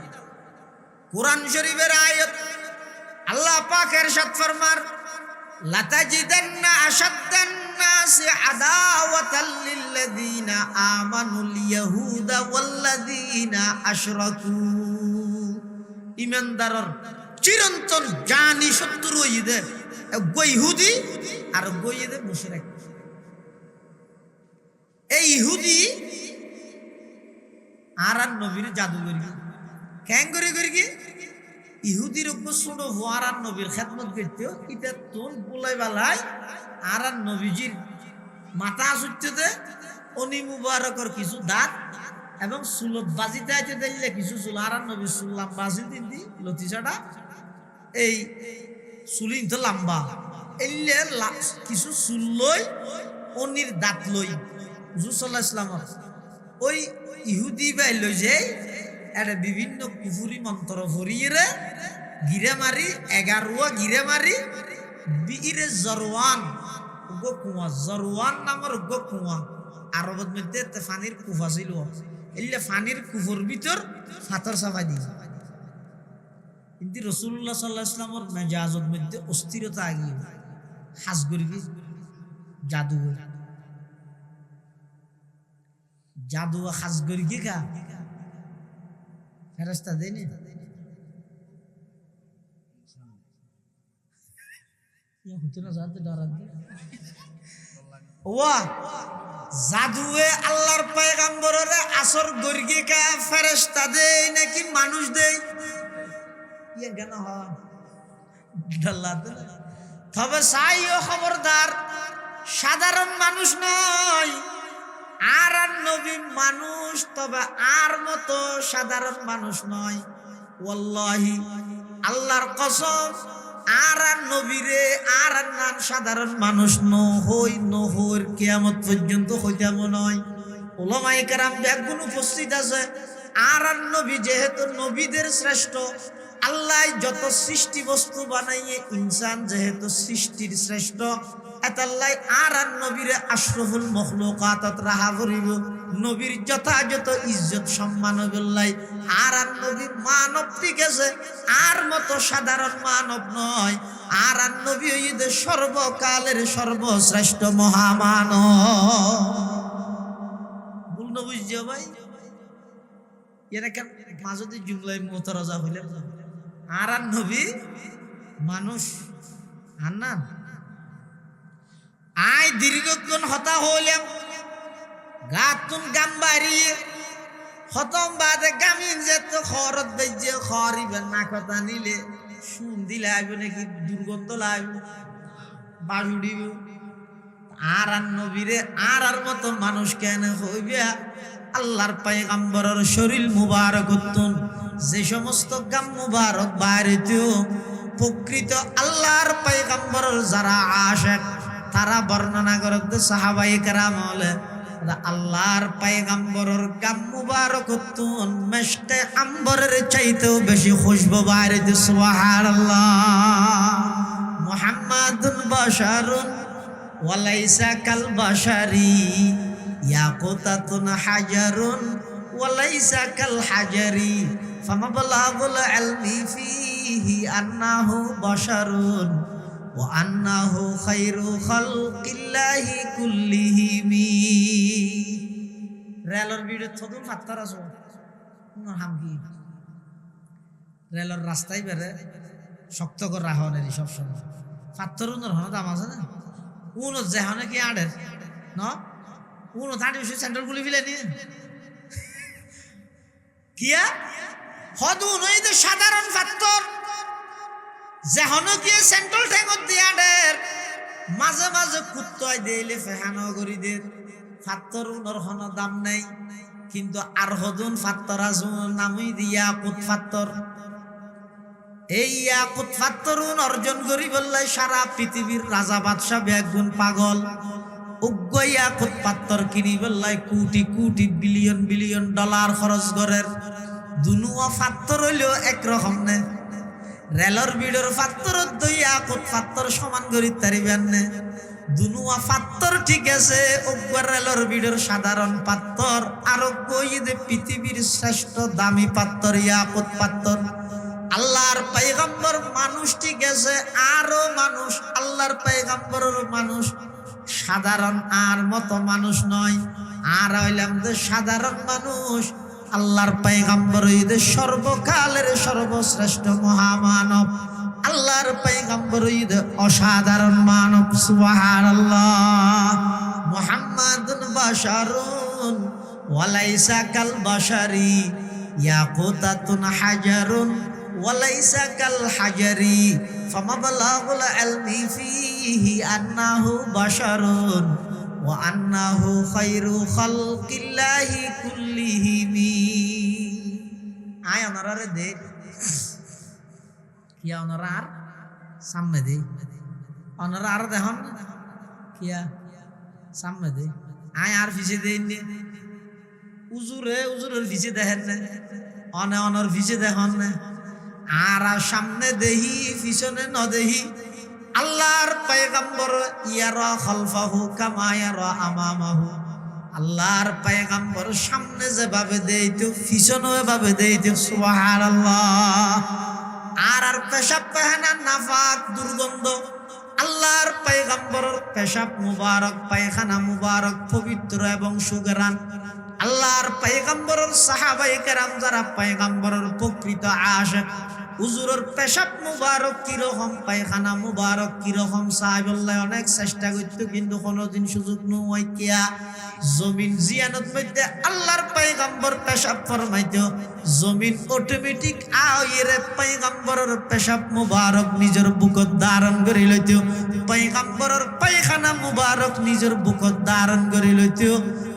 কোরআন শরীফের আয়াত আল্লাহ পাক ইরশাদ ফরমার, লাতাজিদান্না আশাদ্দান নাসি আদাওয়াতাল লিল্লাযীনা আমানুল ইয়াহুদা ওয়াল্লাযীনা আশরাকু। ইমানদারর চিরন্তন জানি শত্রু হইদে ইহুদি আর গইদে মুশরিক। এই ইহুদি আর নবীর জাদু করি কেন করে কি ইহুদির ছোট হওয়ার নবীর খেদমত করতেও এটা তোর বলাই বালাই। আর নবীজির মাথা আসুচ্ছে অনি মুবারকর কিছু দাঁত এবং সুলত বাজিতে আইতে দিলে কিছু চুল। আর নবী চুল লম্বা আছিল তিনটি লতি ছাড়া, এই চুলিন তো লম্বা এলে কিছু চুল লই অনির দাঁত লই হুজুর সাল্লাল্লাহু আলাইহি ওয়াসাল্লাম ওই ইহুদি বাই লই যে এটা বিভিন্ন কুফুরি মন্ত্র ভরিয়ে গিরে মারি 11 গিরে মারি বীরে জরওয়ান গো কুয়া, জরওয়ান নামের গো কুয়া আরবের মধ্যে ফানির কুফা ছিল। এলে ফানির কুফুর ভিতর ফাতর চাপাই দিয়ে, কিন্তু রাসূলুল্লাহ সাল্লাল্লাহু আলাইহি ওয়াসাল্লামের মেজাজের মধ্যে অস্থিরতা আগিয়ে হাস গরিবি জাদু জাদু হাস গরিবি কা ফেরেশতা দেনি ইয়া হতে না জানতে ডরান ওয়া জাদুয়ে আল্লাহর পয়গম্বরের আসর গরিবি কা ফেরেশতা দেই নাকি মানুষ দেই ইয়া কেন হয় ডাল্লাতে। তবে সাইও খবরদার সাধারণ মানুষ নয়। আর নবী মানুষ, তবে আর মতো সাধারণ মানুষ নয়। ওয়াল্লাহি আল্লাহর কসম, আর নবীরে আর নাম সাধারণ মানুষ নহই কিয়ামত পর্যন্ত হইতাম নয়। উলামায়ে কেরাম ব্যাগুণ উপস্থিত আছে। আর নবী যেহেতু নবীদের শ্রেষ্ঠ, আল্লাহ যত সৃষ্টি বস্তু বানাইয়ে ইনসান যেহেতু সৃষ্টির শ্রেষ্ঠ, এতাল্লাই আর নবীরে আশরাফুল মখলুকাতত রাহা করিব। নবীর যথাযথ ইজ্জত সম্মান হইলাই। আর নবী মানব ঠিক আছে, আর মতো সাধারণ মানব নয়। আর নবী হইতে সর্বকালের সর্বশ্রেষ্ঠ মহামানব। ভুল না বুঝছো ভাই? এরা কেন মাঝে জুমলাই মোতারাজা হইলেন? আর নবী মানুষ আর না আই দীর্ঘক্ষণ হতা হইলাম গাতুন গাম বাড়িয়ে খতম বাদে গামিন যেত খরত বেজে খরিবেন না কথা নিলে শুন দিলে আইব নাকি দুর্গন্ধ লাগবে বাড়ি উড়িব। আর নবীরে আর মতো মানুষ কেন হইবে আল্লাহর পয়গম্বরের শরীর মুবারক উত্তম যে সমস্ত গাম মুবারক বাইরেতেও প্রকৃত আল্লাহর পয়গম্বরের যারা আশিক তারা বর্ণনা করতে সাহাবায়ে কেরাম বলে আল্লাহর পয়গম্বরের গাম মুবারক উত্তম মেশকে আম্বরের চাইতেও বেশি খুশবু বাইরেতে সুবহানাল্লাহ মুহাম্মাদুন বাশারুন ওয়ালাইসা কাল বাশারি ইয়াকুতাতুন হাজারুন ওয়ালাইসা কাল হাজারি ফামাবলাগুল ইলমি ফিহি আন্নাহু বাশারুন ওয়া আন্নাহু খায়রু খালকিল্লাহি কুল্লিহিম রেলর ভিড়ে থদুন ফাত্তার আছো হাম কি রেলর রাস্তায় বেরে শক্ত করে রাখনের সব সময় ফাত্তরুনের হন দাম আছে না উনো যেহনে কি আড়ের ন উনো থার্টি সেন্টার গুলি ফেলে নিয়ে কিয়া হদু নই যে সাধারণ ফাত্তর যেহন কি সেন্ট্রাল ট্যাঙ্কত দিয়া দের মাঝে মাঝে কুত্তয় দিলে ফেহানো করি দের ফাত্তর উনোর হন দাম নাই কিন্তু আর হদুন ফাত্তর আজুন নামই দিয়া কুত ফাত্তর এই ইয়াকুত ফাত্তরুন অর্জন করি বললে সারা পৃথিবীর রাজা বাদশা বেগুন পাগল উগ্র ইয়াকুত পাত্তর কিনি বললে crore crore billion billion dollar খরচ করের দুনুয়া ফাত্তর হইলেও একরকম নে রেলর বিড়র ফাত্তর ইয়াকুত ফাত্তর সমান করি তারিবেন নে দুনুয়া ফাত্তর ঠিক আছে উগ্র রেলর বিড়র সাধারণ পাত্তর আর যে পৃথিবীর শ্রেষ্ঠ দামি পাত্তর ইয়াকুত পাত্তর আল্লাহর পয়গম্বর মানুষ ঠিক আছে আরো মানুষ আল্লাহর পয়গম্বরের মানুষ সাধারণ আর মতো মানুষ নয় আর হইলাম যে সাধারণ মানুষ আল্লাহর পয়গম্বর ঈদের সর্বকালের সর্বশ্রেষ্ঠ মহামানব আল্লাহর পয়গম্বর ঈদের অসাধারণ মানব সুবহানাল্লাহ মুহাম্মাদুন বাশারুন ওয়ালাইসা কাল বাশারি ইয়াকুতাতুন হাজারুন ওয়ালাইসা কাল হাজারি ফামাবলাগুল ইলমি ফিহি আন্নাহু বাশারুন ওয়া আন্নাহু খায়রু খালকিল্লাহি কুল্লিহিম আয় ওনারে দে কিয়া ওনারা আর সামনে দে ওনারা আর দেখুন কিয়া সামনে দে আয় আর পিছে দেন উজুরের পিছে দেখেন না অনর পিছে দেখেন না আর সামনে দেহি পিছনে ন দেহি আল্লাহর পয়গম্বর ইয়ারা খালফাহু কামা ইয়ারা আমামাহু আল্লাহর পয়গম্বর সামনে যেভাবে দেইতো পিছনে এভাবে দেইতো সুবহানাল্লাহ আর পেশাব পায়খানা নাফাক দুর্গন্ধ আল্লাহর পয়গম্বরের পেশাব মুবারক পায়খানা মুবারক পবিত্র এবং সুগরান আল্লাহর পয়গম্বরের সাহাবায়ে কেরাম যারা পয়গম্বরের প্রকৃত আশিক হুজুরের পেশাব মুবারক কিরকম পায়খানা মুবারক কিরকম সাহাবুল্লাহ অনেক চেষ্টা করত কিন্তু কোনোদিন সুযোগ নয় কিয়া জমিন জিয়ানত মধ্যে আল্লাহর পয়গম্বর পেশাব ফরমাইতো জমিন অটোমেটিক আইরে পয়গম্বরের পেশাব মুবারক নিজের বুকত ধারণ করে লইতো পয়গম্বরের পায়খানা মুবারক নিজের বুকত ধারণ করে লইতো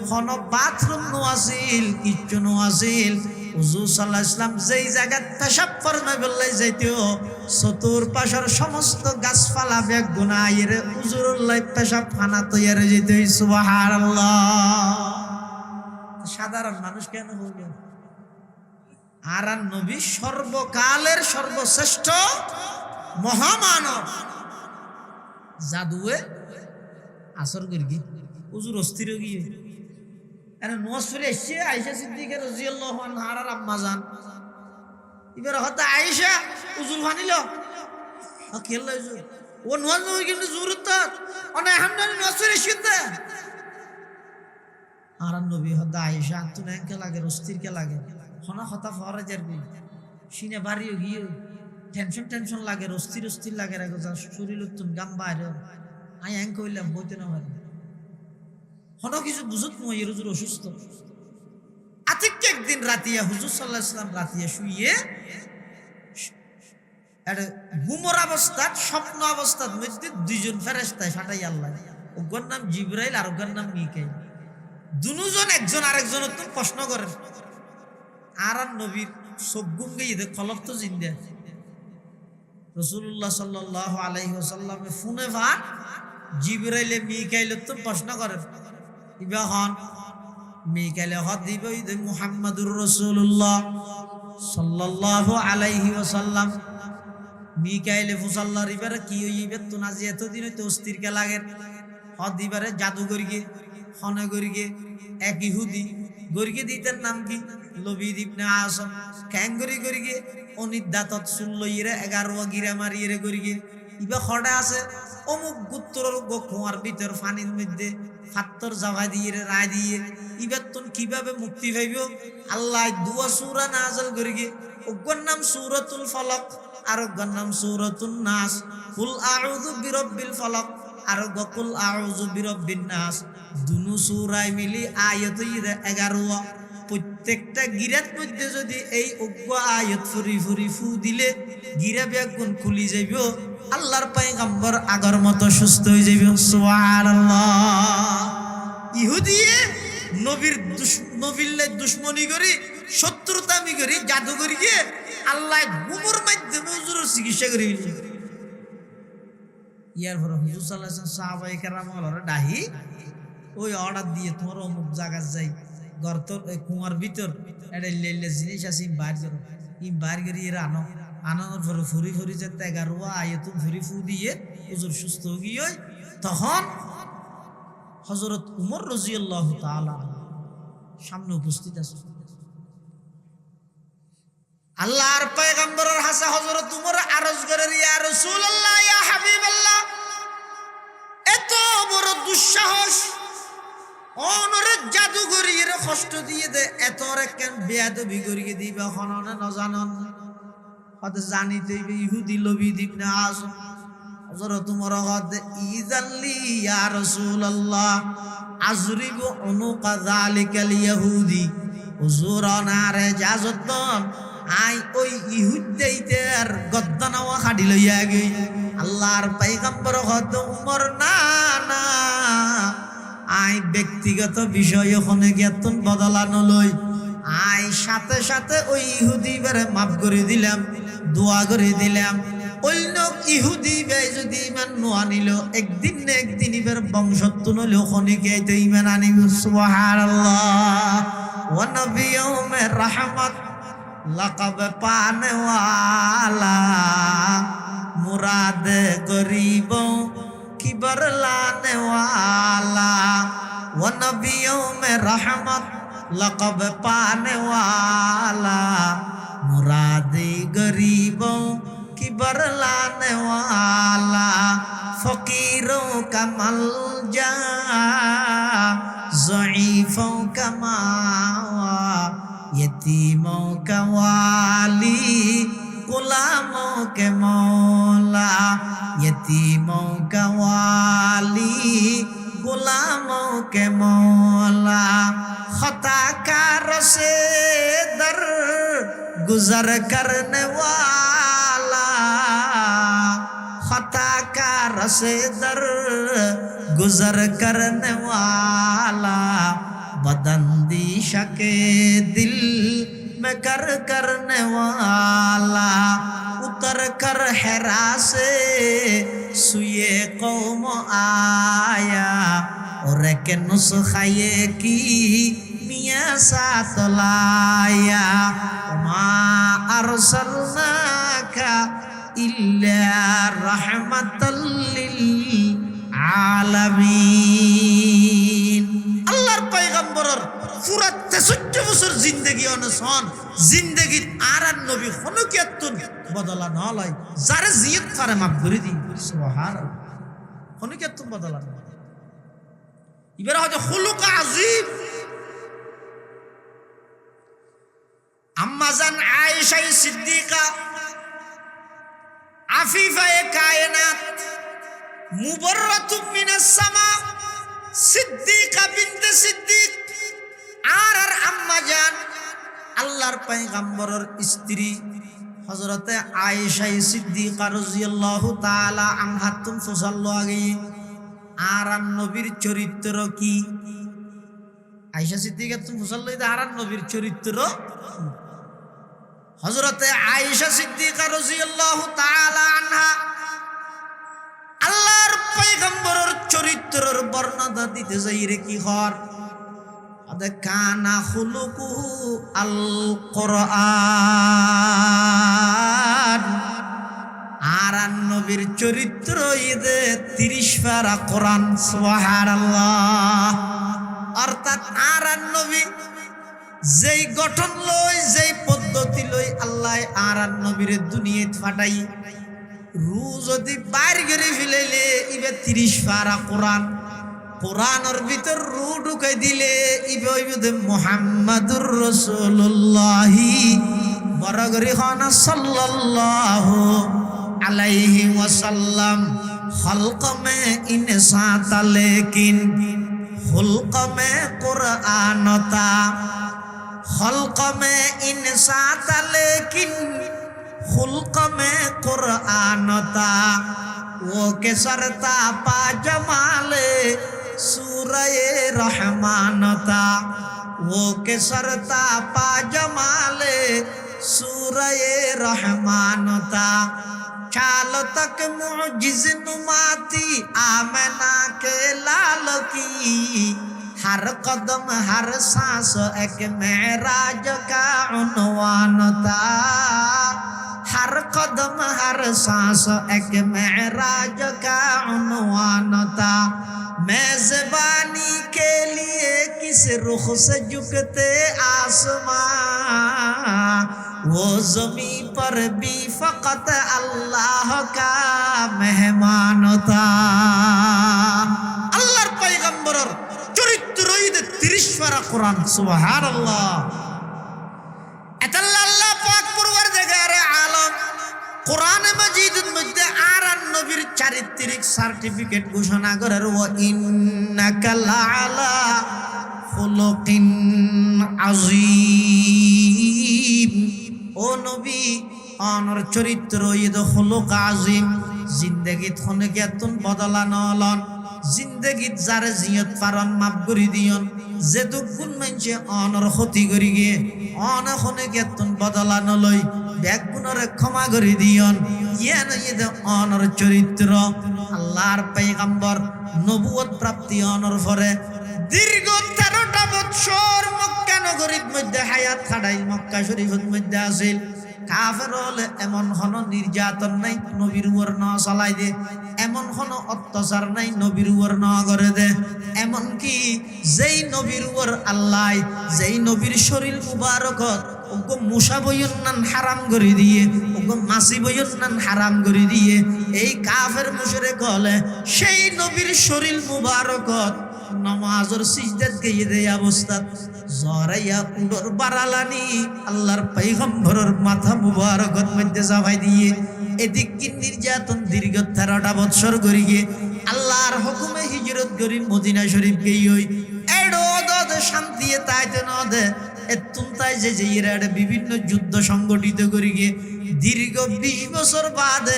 কোনো বাথরুম নো আছিল কিচ্ছু নো আছিল হুজুর সাল্লাল্লাহু আলাইহি ওয়াসাল্লাম যেই জায়গা পেশাব ফরমাই বললাই যাইতো চতুর্পাশের সমস্ত গাছপালা বেগ গুনাহের হুজুরের লাই পেশাব খানা তৈরি যেতে সুবহানাল্লাহ সাধারণ মানুষ কেন হইল আর নবী সর্বকালের সর্বশ্রেষ্ঠ মহামানব জাদুয়ে আসর করি হুজুর অস্থির গিয়ে নজরে এসছে আয়েশা সিদ্দিকা রাদিয়াল্লাহু আনহার আম্মা জান এবার হতে আয়েশা উজুল ফানিল খেললো ও নজ নয় কিন্তু জরুরত অনেক হামদানি নজরে এসছে আর নবী হতে আয়েশা তুই কে লাগে অস্থির কে লাগে হনা হতা ফরাজের গই সিনে বাড়িও গিয়ে টেনশন লাগে অস্থির লাগে রাখো শরীর তুন গাম বাইরে আই হ্যাং কইলাম বইতে না পারি হনো কিছু বুঝত নয় হুজুর অসুস্থ আতিক একদিন রাতিয়া হুজুর সাল্লাল্লাহু আলাইহি ওয়াসাল্লাম রাতিয়া শুইয়ে ঘুমর অবস্থাত স্বপ্ন অবস্থার মধ্যে দুইজন ফেরেশতা ফাটাই আল্লাহ ওগর নাম জিব্রাইল আর ওগর নাম মিকাইল। দুজন একজন আরেকজনের তো প্রশ্ন করেন আর নবীর সবগুম গিয়ে খলক তো জিন্দা রাসূলুল্লাহ সাল্লাল্লাহু আলাইহি ওয়াসাল্লাম ফোনে ভাত জিবরাইলে মিকাইল তো প্রশ্ন করেন ইবা হন মিকাইলে হদ দিব ইদ মুহাম্মাদুর রাসূলুল্লাহ সাল্লাল্লাহু আলাইহি ওয়াসাল্লাম মিকাইলে ফুসাল্লাহর ইবারে কি হইবে তো নাজি এতদিন হইতে অস্থির কে লাগে হদ দিবারে জাদুগর গিয়ে হনে গরিগে এক ইহুদি গরিগে দিতেন নাম কি লবিদ ইবনে আসম ক্যাঙ্গরি গরিগে অনিদাতত সুল্লইরে 11 গিরা মারিয়ে গরিগে ইবা খড়া আছে অমুক গুত্তর গোখোয়ার ভিতর ফানির মধ্যে ফাত্তর জাভা দিয়ে রায় দিয়ে ইবাতুন কিভাবে মুক্তি পাইব আল্লাহ দুয়া সূরা নাযিল করিগে ওগর নাম সূরাতুল ফালাক আর ওগর নাম সূরাতুন নাস কুল আউযু বিরাব্বিল ফালাক আর কুল আউযু বিরাব্বিন নাস দুনো সূরায় মিলি আয়াত 11 প্রত্যেকটা গিরাত মধ্যে যদি এই অজ্ঞ আয়াত ফুরি ফুরি ফু দিলে গিরা বেগুন খুলি যাইব আল্লাহর পয়গম্বর আগর মতো সুস্থ হয়ে যাইব সুবহানাল্লাহ। ইহুদিয়ে নবীর দুশ্মনী করি শত্রুতামি করি জাদু করি গিয়ে আল্লাহ গুমর মাধ্যমে হুজুরের চিকিৎসা করি ইয়ার পরে হুজুর সাল্লাল্লাহু আলাইহি ওয়াসাল্লাম সাহাবায়ে কেরাম হলরে ডাহি ওই অর্ডার দিয়ে তোমার অমুক জায়গা যাই গর্তর কুয়ার ভিতর এটা লেলে জিনিস আছে বার করো বার করি এরা আনানোর পরে ফুরি ফুরি যে 11 আয়াত ফুরি ফু দিয়ে হুজুর সুস্থ গিয়ে তখন হযরত উমর রাদিয়াল্লাহু তাআলা সামনে উপস্থিত আছে আল্লাহর পয়গম্বরের হাসে হযরত উমর আরজ করে ইয়া রাসূলুল্লাহ ইয়া হাবিবাল্লাহ এত বড় দুঃসাহস অনরে জাদুগরি এর কষ্ট দিয়ে দে এত রে কেন বেয়াদবি করিয়ে দিবে হননে না জানন কত জানিতে ইহুদি লবিদ ইবনে আসম হযরত উমর হদ ইজাল্লি ইয়া রাসূলুল্লাহ আজরিবু উনুকা যালিকাল ইহুদি হুজুর নারে জাজতন আই ওই ইহুদিদের গদ্দানাওয়া খাডি লইয়া গই আল্লাহর পয়গম্বর হদ উমর না না আই ব্যক্তিগত বিষয় ওখানে গিয়াতুন বদলানো লই আই সাথে সাথে ওই ইহুদি বেরে মাফ করে দিলাম দোয়া করে দিলাম অন্য ইহুদি বে যদি ইমান নো আনিল একদিন না একদিন ইবের বংশত্ব নলে ওখানে গিয়ে ইমান আনিব সুবহানাল্লাহ ওয়া নবিয়ুমে রহমত লকব পানে ওয়ালা মুরাদ গরিবों की बरलाने वाला वो नबियों में रहमत लक़ब पाने वाला मुरादी गरीबों की बरलाने वाला फकीरों का मलजा ज़ईफ़ों का मावा यतीमों का वाली गुलामों के मौला यतीमों का वाली गुलामों के मौला खताकार से दर गुजर करने वाला खताकार से दर गुजर करने वाला बदंदीशा के दिल में कर करने वाला उतर कर हेरा से सुए कौम आया और के नुस्खे की मियाँ साथ लाया मा अरसलनाका इल्ला रहमतल लिल आलमीन। अल्लाहर पैगम्बरर পুরা 63 বছর জিন্দেগি অনসন জিন্দেগির আর নবী কোনো কিয়াতুন বদলা না লয় যারে জিয়ত করে মাফ করে দি সুবহানাল্লাহ কোনো কিয়াতুন বদলা না ইবারে হযরত খুলুক আযীম আম্মা জান আয়েশা সিদ্দিকা আফিফায়ে কায়নাত মুবাররাতুম মিনাস সামা সিদ্দিকা বিনতে সিদ্দিক আর আম্মা জান আল্লাহর পয়গম্বরের স্ত্রী হযরতে আয়েশা সিদ্দিকা রাদিয়াল্লাহু তাআলা আনহা তুম ফুসাল্লাহু আলাইহি আর নবীর চরিত্র কি? আয়েশা সিদ্দিকা তো মুসল্লি আর নবীর চরিত্র হযরতে আয়েশা সিদ্দিকা রাদিয়াল্লাহু তাআলা আনহা আল্লাহর পয়গম্বরের চরিত্রের বর্ণনা দিতে যাই রে কি হর আদে কানা খুলুকুহু আল কোরআন আর নবীর চরিত্র ঈদে 30 পারা কোরআন সুবহানাল্লাহ। অর্থাৎ আর নবী যেই গঠন লই যেই পদ্ধতি লই আল্লাহ আর নবীর দুনিয়াত ফাটাই রু যদি বাইর করে ফেলাইলে ইবে 30 পারা কোরআন কোরআনের ভিতর রু ঢুকাই দিলে ইবে হইবে মুহাম্মাদুর রাসূলুল্লাহ বড় করে হনা সাল্লাল্লাহু আলাইহি ওয়াসাল্লাম। খলক মে ইনসাত লেকিন খুলক মে কুরআনতা খলক মে ইনসাত লেকিন खुल्क में कुरआनता वो के सरता पा जमाले सूरये रहमानता वो के सरता पा जमाले सूरये रहमानता चाल तक मुजिज नुमाती आमना के लाल की हर कदम हर सांस एक मेराज का उन्वानता हर कदम हर सांस एक मेराज का उन्वान था। मेजबानी के लिए किस रुख से झुकते आसमां वो जमी पर भी फकत अल्लाह का मेहमान था। अल्लाहर पैगम्बरर चरित्र 30 पारा कुरान सुबहानाल्लाह। এতাল্লাহ আল্লাহ পাক পরওয়ারদিগার আলম কোরআন মাজিদের মধ্যে আর নবীর চারিত্রিক সার্টিফিকেট ঘোষণা করার ওয়া ইন্নাকা লাআলা খুলুকিন আযীম। ও নবী অনর চরিত্র ইদ খুলুক আযীম জিন্দেগিত খনে কেতন বদলানো হলন জিন্দেগিত যারে জিয়ত পারন মাফ করি দিয়ন যে দুগুণ মানছে অনর ক্ষতি করি গে অনখনে কেতন বদলানো লই ব্যাগ গুণরে ক্ষমা করি দিয়ন ইয়ান ইদ অনর চরিত্র। আল্লাহর পয়গম্বর নবুয়ত প্রাপ্তি অনর পরে দীর্ঘ 13টা বছর মক্কা নগরীর মধ্যে হায়াত খাড়াই মক্কা শরীফের মধ্যে আছিল। কাফের হলে এমন হন নির্যাতন নাই নবীর উপর ন চালাই দে, এমন হন অত্যাচার নাই নবীর উপর ন করে দে। এমন কি যেই নবীর উপর আল্লাহ যেই নবীর শরীর মুবারকত ওগো মুসা বয়ন্নান হারাম করে দিয়ে ওগো মাসি বয়ন্নান হারাম করে দিয়ে এই কাফের মুশরিক হলে সেই নবীর শরীর মুবারকত নামাজের সিজদাত গিয়ে দেয় অবস্থা জরাইয়া উডর বারালানি আল্লাহর পয়গম্বরের মাথা মুবারকত মধ্যে জামাই দিয়ে এদিক কি নির্যাতন দীর্ঘ 13টা বছর করি গিয়ে আল্লাহর হুকুমে হিজরত করি মদিনা শরীফ গিয়ে এডো দদ শান্তি তাইতে ন দে এতুন তাই যে ইরাডে বিভিন্ন যুদ্ধ সংগঠিত করি গিয়ে দীর্ঘ 20 বছর বাদে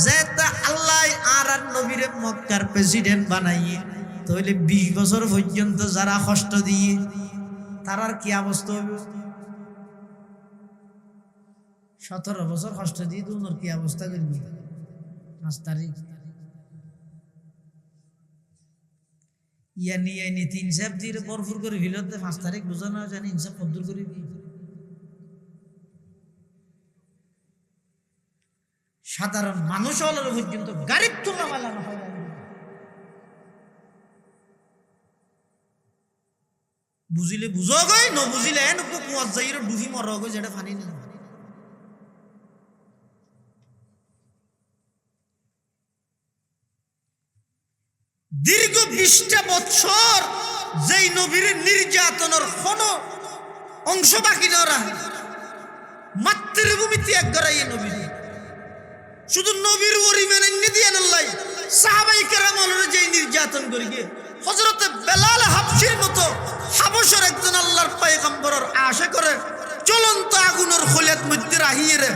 যেটা আল্লাহ আর নবীরে মক্কার প্রেসিডেন্ট বানাইয়ে তাহলে 20 বছর পর্যন্ত যারা কষ্ট দিয়ে তারার কি অবস্থা হবে? 17 বছর কষ্ট দিয়ে তোর কি অবস্থা করবি? 5 তারিখ ইয়ানি ইয়ানি 3 সাপ দিয়ে ভরপুর করে ভিলতে 5 তারিখ বুঝানো জানি ইনসাফ কদ্দুর করবি। সাধারণ মানুষ হলের পর্যন্ত গাড়ির তোলা মালানো হয় বুঝিলে বুঝো গই ন বুঝিলে এন কুয়ার যাইরে ডুবি মর গই যেটা পানি না। দীর্ঘ 20টা বছর যেই নবীর নির্যাতনের কোনো অংশ বাকি না রাখে মাতৃভূমিতে এক গড়াইয়ে নবী শুধু নবীর ওরি মেনে নিদিয়ান আল্লাহ সাহাবাই কেরামরে যেই নির্যাতন করি গে হযরত বেলাল হাবশির মতো হাবশের একজন আল্লাহর পয়গম্বরের আশা করে জ্বলন্ত আগুনের খোলেত মধ্যে রাহিয়ে রে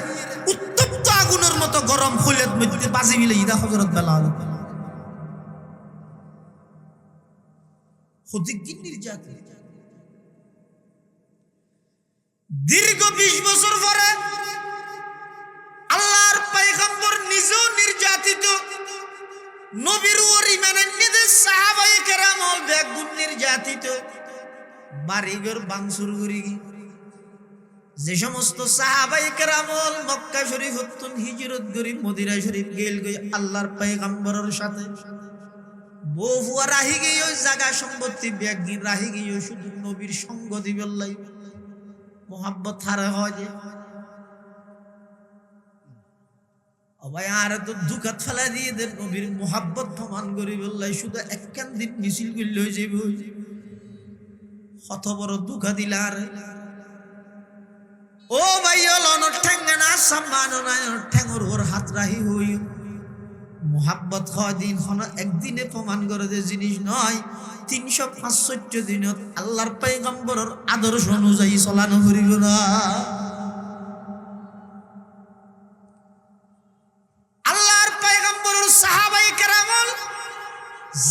উত্তপ্ত আগুনের মতো গরম খোলেত মধ্যে বাজি মিলে ইদা হযরত বেলাল হতিকি নির্যাতন। দীর্ঘ 20 বছর পরে আল্লাহর পয়গম্বর নিজেও নির্যাতিত, নবীর ওর ইমানের সাহাবায়ে কেরাম বেগুন নির্যাতিত, বাড়িঘর ভাঙচুর করি। যে সমস্ত সাহাবায়ে কেরাম মক্কা শরীফ হতুন হিজরত করি মদিনা শরীফ গেল গই আল্লাহর পয়গম্বরের সাথে, বহুয়া রাহি গিয়ে ওই জায়গা সম্পত্তি ব্যাগিন রাহি গিয়ে শুধু নবীর সঙ্গ দিবেল্লাই মোহাব্বত হারা হয় যে ভাই আর তো দুঃখাত ফেলা দিয়ে দেন নবীর মোহাব্বত প্রমাণ করি বললাই শুধু একখান দিন মিছিল করলে হয়ে যাবে। কত বড় দুঃখা দিলা আর ও ভাই অলনর ঠেঙ্গে না সম্মান ঠেঙ্গর ওর হাত রাহি হই মোহাব্বত হয় দিন হন একদিনে প্রমাণ করে যে জিনিস নয়, 365 দিনত আল্লাহর পয়গম্বরের আদর্শ অনুযায়ী চলানো করিল না। আল্লাহর পয়গম্বরের সাহাবায়ে কেরাম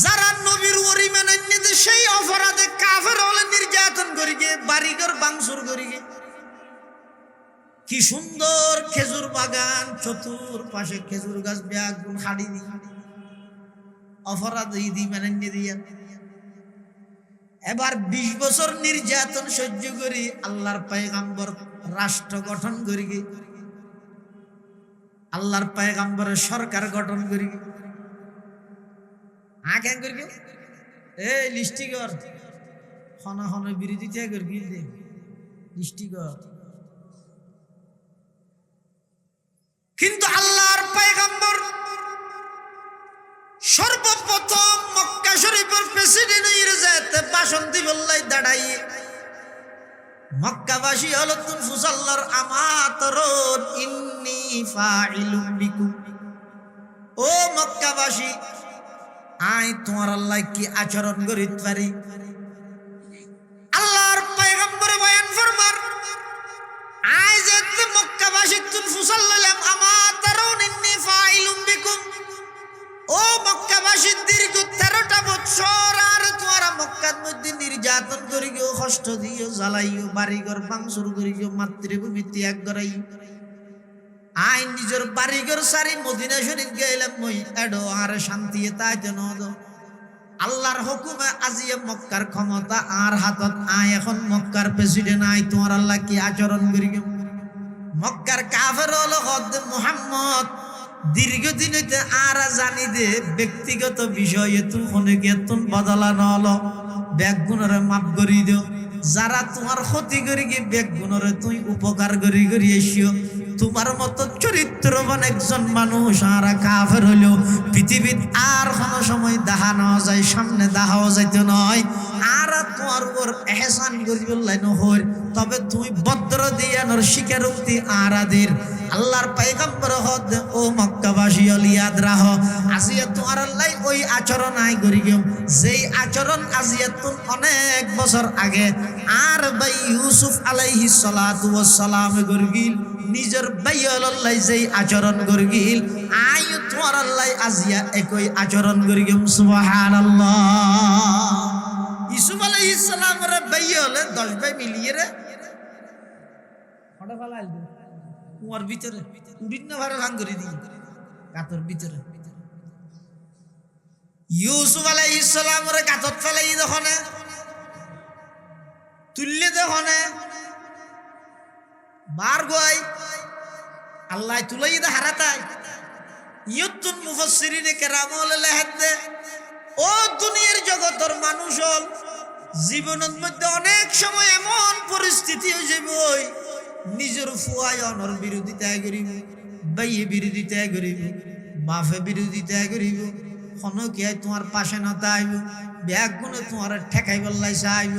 যারা নবীর ওরি মানেননি সেই অপরাধে কাফের হলে নির্যাতন করি গে, বাড়িঘর ভাঙচুর করি গে। কি সুন্দর খেজুর বাগান, চতুর পাশে খেজুর গাছ, ব্যাগুন হাড়ি দি অপরাধ ইদি মেনে দিয়া। এবার 20 বছর নির্যাতন সহ্য করি আল্লাহর পয়গম্বর রাষ্ট্র গঠন করি গে, আল্লাহর পয়গম্বরের সরকার গঠন করি গে। কেন করি এই লিস্টিগর হন হন বিরোধিতা করি দে লিস্টিগর। কিন্তু আল্লাহর পয়গম্বর সর্বপ্রথম মক্কা শরীফের প্রেসিডেন্ট ইরজাতে ভাষণ দিবল্লাই দাঁড়াইয়ে মক্কাবাসী হলতুন ফুসাল্লার আমাতরুন ইন্নী ফাইলুম বিকুম, ও মক্কাবাসী আই তোমার আল্লাহ কি আচরণ করিতে পারি। আল্লাহর পয়গম্বর বয়ান ফরমার আই যে মক্কাবাসী তুন ফুসাল্লাম আমাতরুন ইন্নী ফাইলুম বিকুম, ও মক্কাবাসী দীর্ঘ 13টা বছর আর তোমরা মক্কার মধ্যে নির্যাতন করি গো, কষ্ট দিও, জ্বালাইও, বাড়িঘর ভাঙচুর করি গো, মাতৃভূমি ত্যাগ করাইও। আই নিজের বাড়িঘর সারি মদিনা শরীফ গেলাম মই এডো আর শান্তি তাই যেন আল্লাহর হুকুমে আজিয়ে মক্কার ক্ষমতা আর হাতত। আই এখন মক্কার প্রেসিডেন্ট, আই তোমার আল্লাহ কি আচরণ করি গো। মক্কার কাফের হলো হদ মুহাম্মদ দীর্ঘদিন হইতে আর জানি দে ব্যক্তিগত বিষয়ে তুই অনেকে তুন বদলানো হলো ব্যাগগুণরে মাফ করি দিও, যারা তোমার ক্ষতি করি গিয়ে ব্যাগগুণরে তুই উপকার করি করি এসিও। তোমার মতো চরিত্রবান একজন মানুষ আর কাফের হইলেও পৃথিবীত আর কোনো সময় দেখা নেওয়া যায়, সামনে দেখাও যাইতে নয়। আর তোমার উপর এহসান করি বললাই নহর, তবে তুমি বদ্র দিয়ানোর স্বীকারোক্তি আরাদের আল্লাহর পয়গম্বর হদ ও মক্কাবাসী ইয়াদ রাহ আজিয়া তোমার আল্লাহ ওই আচরণ আই করি গেম যেই আচরণ আজিয়া তুমি অনেক বছর আগে আর ভাই ইউসুফ আলাইহিস সালাতু ওয়াস সালাম গরগিল নিজের ভাই আল্লাহ যেই আচরণ গরগিল আই তোমার আল্লাহ আজিয়া একই আচরণ করি গেম। সুবহানাল্লাহ। ইউসুফ আলাইহিস সালামের ভাই হলে 10 ভাই মিলিয়ে রে ফটো ফালাইল কুয়ার ভিতরে উড়িন না ভারে ভাঙ করে দিই কাতর ভিতরে। ইউসুফ আলাইহিস সালামের কাতর ফেলাই দেখনে তুললে দেখনে বার গয় আল্লাহ তুলাই দে হারাতাই ইয়তুন মুফাসসিরিনে কেরাম লেখে ও দুনিয়ার জগতের মানুষ হল জীবনের মধ্যে অনেক সময় এমন পরিস্থিতি হয়ে যাবে নিজের ফুয়ায় অনর বিরোধিতা করিব, বাইয়ে বিরোধিতা করিব, বাফে বিরোধিতা করিব, হনকিয়াই তোমার পাশে নতা আইব, ব্যাগ গুণে তোমার ঠেকাই বললাই চাইব,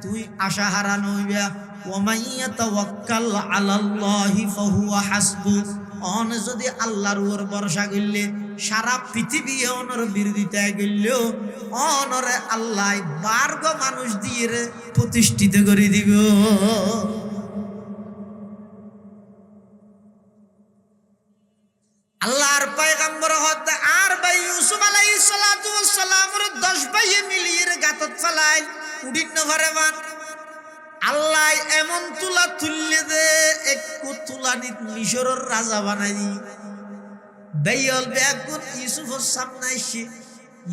তুই আশা হারানো হইবা। ওয়ামাইয়া তাওয়াক্কাল আলাল্লাহি ফাহুয়া হাসবু, অন যদি আল্লাহর উপর ভরসা করলে সারা পৃথিবী অনর বিরোধিতা করলেও অনরে আল্লাহ বার্গ মানুষ দিয়ে প্রতিষ্ঠিত করে দিব। আল্লাহর পয়গম্বর হতে আর ভাই ইউসুফ আলাইহিস সালাতু ওয়াস সালামের 10 ভাইয়ে মিলিয়ে গাতত ফেলাই উডিন্ন ভরে বান আল্লাহ এমন তুলা তুললে দে একটু তুলানিত মিশরের রাজা বানাই বেয়ল বেগুন ইউসুফের সামনে এসে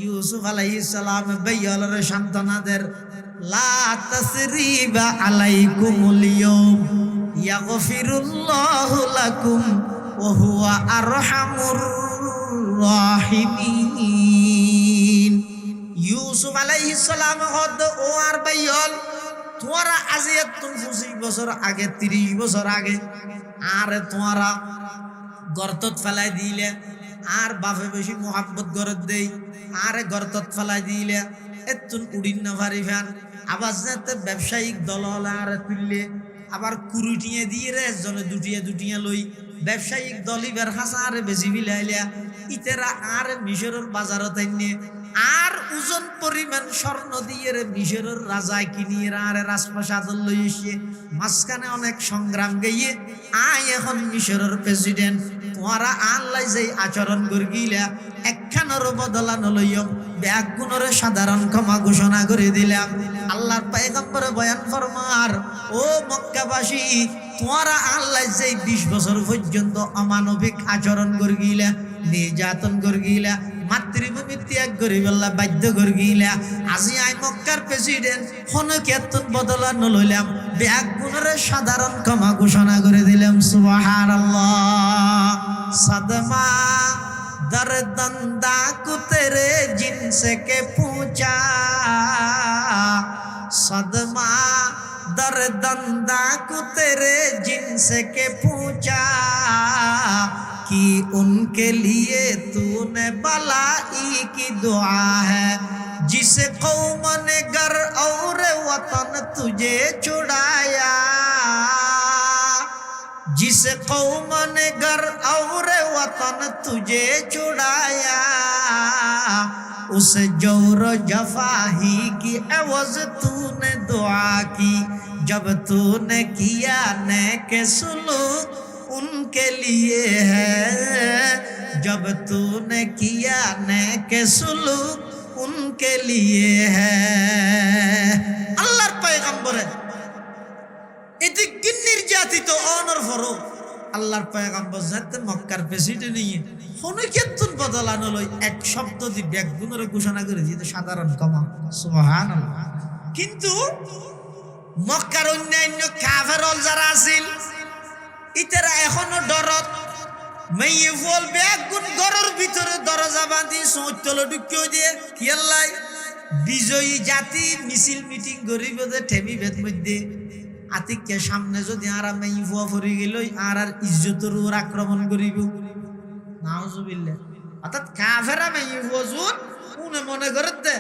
ইউসুফ আলাইহিস সালাম বেয়লের সান্ত্বনাদের লা তাসরিবা আলাইকুমুল ইয়াউম ইয়াগফিরুল্লাহু লাকুম ওয়া হুয়া আরহামুর রাহিমিন। ইউসুফ আলাইহিস সালাম হদ ও আর বেয়ল তোমরা আজ 25 বছর আগে 30 বছর আগে আর তোমরা গর্তত ফেলাই দিলে আর বাপে বেশি মোহাব্বত গরত দেই আর গর্তত ফেলাই দিলে এতুন উড়িন না পারি ফ্যান আবার যাতে ব্যবসায়িক দল আর তুললে আবার কুড়িটিয়ে দিয়ে রে একজনে দুটিয়া লই ব্যবসায়িক দলিবের হাসা আর বেশি বিলাইলিয়া ইতেরা আর মিশরের বাজারত এনে আর ওজন পরিমাণ স্বর্ণ দিয়ে রে মিশরের রাজায় কিনিয়ে আর রাজপ্রাসাদ লই এসে মাঝখানে অনেক সংগ্রাম গিয়ে আয় এখন মিশরের প্রেসিডেন্ট তোমরা আল্লাহ যেই আচরণ গিলা একখানের বদলানো লইম ব্যাগুণরে সাধারণ ক্ষমা ঘোষণা করে দিলাম। আল্লাহর পয়গম্বর বয়ান ফরমার ও মক্কাবাসী তোমরা আল্লাহ যেই 20 বছর পর্যন্ত অমানবিক আচরণ গিলা নির্যাতন গিলা মাতৃভূমি ত্যাগ করে বললা বাধ্য গিলা আজি আই মক্কার প্রেসিডেন্ট হনকেতন বদলানো লইলাম ব্যাগুণরে সাধারণ ক্ষমা ঘোষণা করে দিলাম। সুবহানাল্লাহ। সদমা दर्दंदा को तेरे जिनसे के पूछा सदमा दर्दंदा को तेरे जिनसे के पूछा कि उनके लिए तूने बलाई की दुआ है जिस कौम ने घर और वतन तुझे छुड़ाया जिस कौम ने घर और वतन तुझे छुड़ाया उस जोर जफाही की एवज तूने दुआ की जब तूने किया नेक सुलूक उनके लिए है जब तूने किया नेक सुलूक उनके लिए है। अल्लाहर पैगंबर এতে কি নির্যাতিত অনর ফরো আল্লাহর পয়গম্বর জাতে মক্কার প্রেসিডেন্ট নিয়ে হনকেতন বদলানো লই এক শব্দ দি ব্যাগুণরে ঘোষণা করে দিতে সাধারণ ক্ষমা। সুবহানাল্লাহ। কিন্তু মক্কার অন্যান্য কাফেরল যারা আছিল ইতারা এখনো ডরত মেয়ে ফল ব্যাগুণ ঘরের ভিতরে দরজা বাঁধি সৌতল ঢুকিয়ে দিয়ে কি আল্লাহ বিজয়ী জাতি মিছিল মিটিং গরিব ঠেমি ভেদ মধ্যে আতিককে সামনে যদি আর মেই ফুয়া ফরি গেল আর ইজ্জতের উপর আক্রমণ করিব নাউজুবিল্লাহ। অর্থাৎ কাফেরা মেই ফুয়াজুন উনি মনে করে দে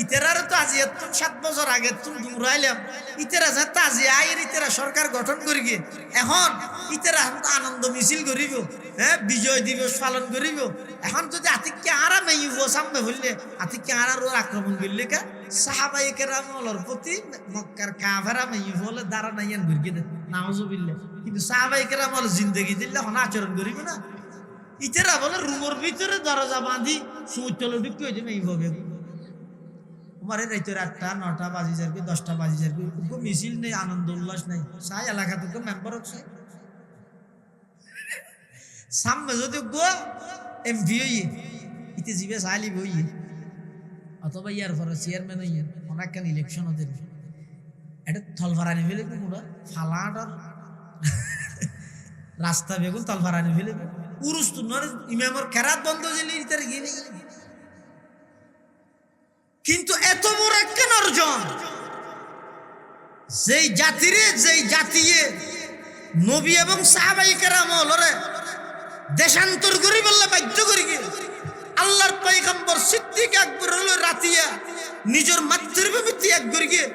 ইতেরার তো আজি 7 বছর আগে তুমি দৌড়াইলাম ইতেরা যাতে আজি আইর ইতেরা সরকার গঠন করি গিয়ে এখন ইতেরা আনন্দ মিছিল করিব হ্যাঁ বিজয় দিবস পালন করিব এখন যদি আতিককে আর মেই ফুয়া সামনে হইলে আতিককে আর আক্রমণ করলে কা সাহাবায়ে কেরামের প্রতি মক্কার কাফেরা মেই ফুলে দাঁড়া নাইয়ান ঘুরিয়ে দে নাউজুবিল্লাহ। কিন্তু সাহাবায়ে কেরামের জিন্দেগি দিলে এখন আচরণ করিব না ইতেরা বলে রুমের ভিতরে দরজা বাঁধি সুতল ঢুকে হয়ে যাবে এইভাবে আমারে রাইতে 8টা 9টা বাজি যাবে 10টা বাজি যাবে কোনো মিছিল নেই আনন্দ উল্লাস নাই সাই এলাকা থেকে মেম্বার হচ্ছে সামনে যদি গো এমপি হইয়ে ইতে জিবে সাইলি বইয়ে অথবা ইয়ার পরে চেয়ারম্যান হইয়ে অনেক ইলেকশন হতে এটা থলফারানি ফেলে পুরা ফালাটার রাস্তা বেগুন তলফারানি ফেলে উরুস তো নর ইমামর কেরাত বন্ধ দিলে ইতার গিয়ে নেই। কিন্তু এত বড় একটা অর্জন যেই জাতিয়ে নবী এবং সাহাবায়ে কেরাম হলরে দেশান্তর করি বললে বাধ্য করি গিয়ে আল্লাহর পয়গম্বর সিদ্দিক আকবর হলো রাতিয়া নিজের মাতৃভূমি ত্যাগ করি গিয়ে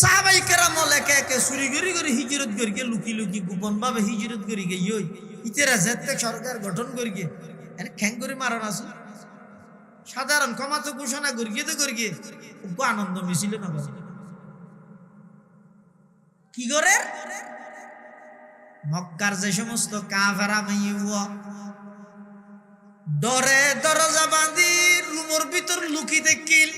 সাহাবায়ে কেরাম একে একে চুরি করি হিজরত করি গিয়ে লুকি গোপন ভাবে হিজরত করি গিয়ে ইতেরা যেতে সরকার গঠন করি গিয়ে এনে খ্যাং করে মারণ আছে সাধারণ ক্ষমা তো ঘোষণা করি গিয়ে আনন্দ মিছিল না কি করে মক্কার যে সমস্ত কাফেরা মাইয়া ডরে দরজা বাঁধি রুমের ভিতর লুকি দেখিল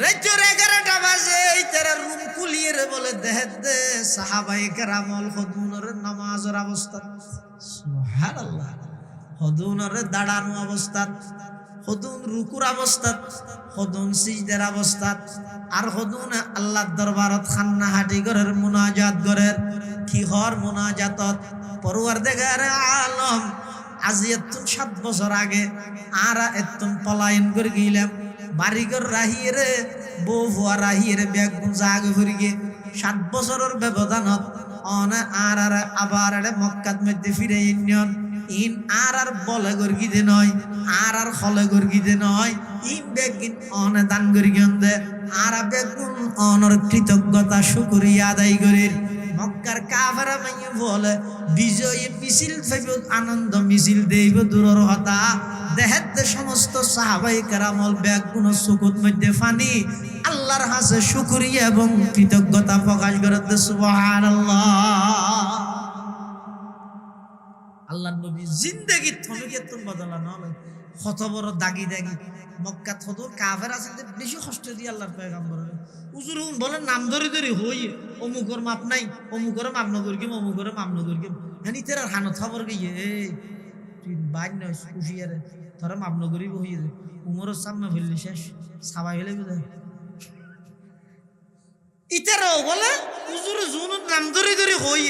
রাজ্যের 11টা বাজে তারা রুম খুলিয়ে রে বলে দেহের দে সাহাবায়ে কেরামল হদুনের নামাজের অবস্থা সুবহানাল্লাহ হদুনের দাঁড়ানো অবস্থা হদুন রুকুর অবস্থা হদুন সিজদার অবস্থা আর হদুন আল্লাহর দরবারত খান্না হাটি ঘরের মুনাজাত ঘরের কি হর মুনাজাতত পরওয়ারদিগার আলম আজি এতুন 7 বছর আগে আর এতুন পলায়ন করে গেলাম বাড়িঘর রাহিয়ে রে বউ ভুয়া রাহিয়ে রে বেগুন জাগ ভরিগে 7 বছরের ব্যবধানত অন আর আবার মক্কাত মধ্যে ফিরে ইন আর বলে গর্গিদে নয় আর হলে গর্গিদে নয় ইন বেগুন অন দান গর্গিয়ন দে আর বেগুন অনর কৃতজ্ঞতা শুকরিয়া আদায় করির মক্কার কাফেরা মাইয়ে বলে বিজয় মিছিল ফেব আনন্দ মিছিল দেব দূরের হতা দেহের সমস্ত সাহাবায়ে কেরামল বেগুন সুকুত মধ্যে ফানি আল্লাহর হাসে শুকরিয়া এবং কৃতজ্ঞতা প্রকাশ করতে সুবহানাল্লাহ আল্লাহর নবী জিন্দেগি থমকিয়তন বদলানো কত বড় দাগি মক্কা থদ কাফের আছে বেশি কষ্ট দিয়ে আল্লাহর পয়গম্বর হুজুর বলেন নাম ধরে ধরে হই অমুকর মাপ নাই অমুকর মাপ নগর গিম অমুকর মাপ নগর গিম হানি তেরা হানত খবর গিয়ে তুই বাই নয় খুশিয়ারে তোরা মাপ নগরই বহি রে উমরের সামনে ফেললি শেষ সাবাই হলে বোধহয় ইতারও বলে হুজুর জুনুর নাম ধরে ধরে হই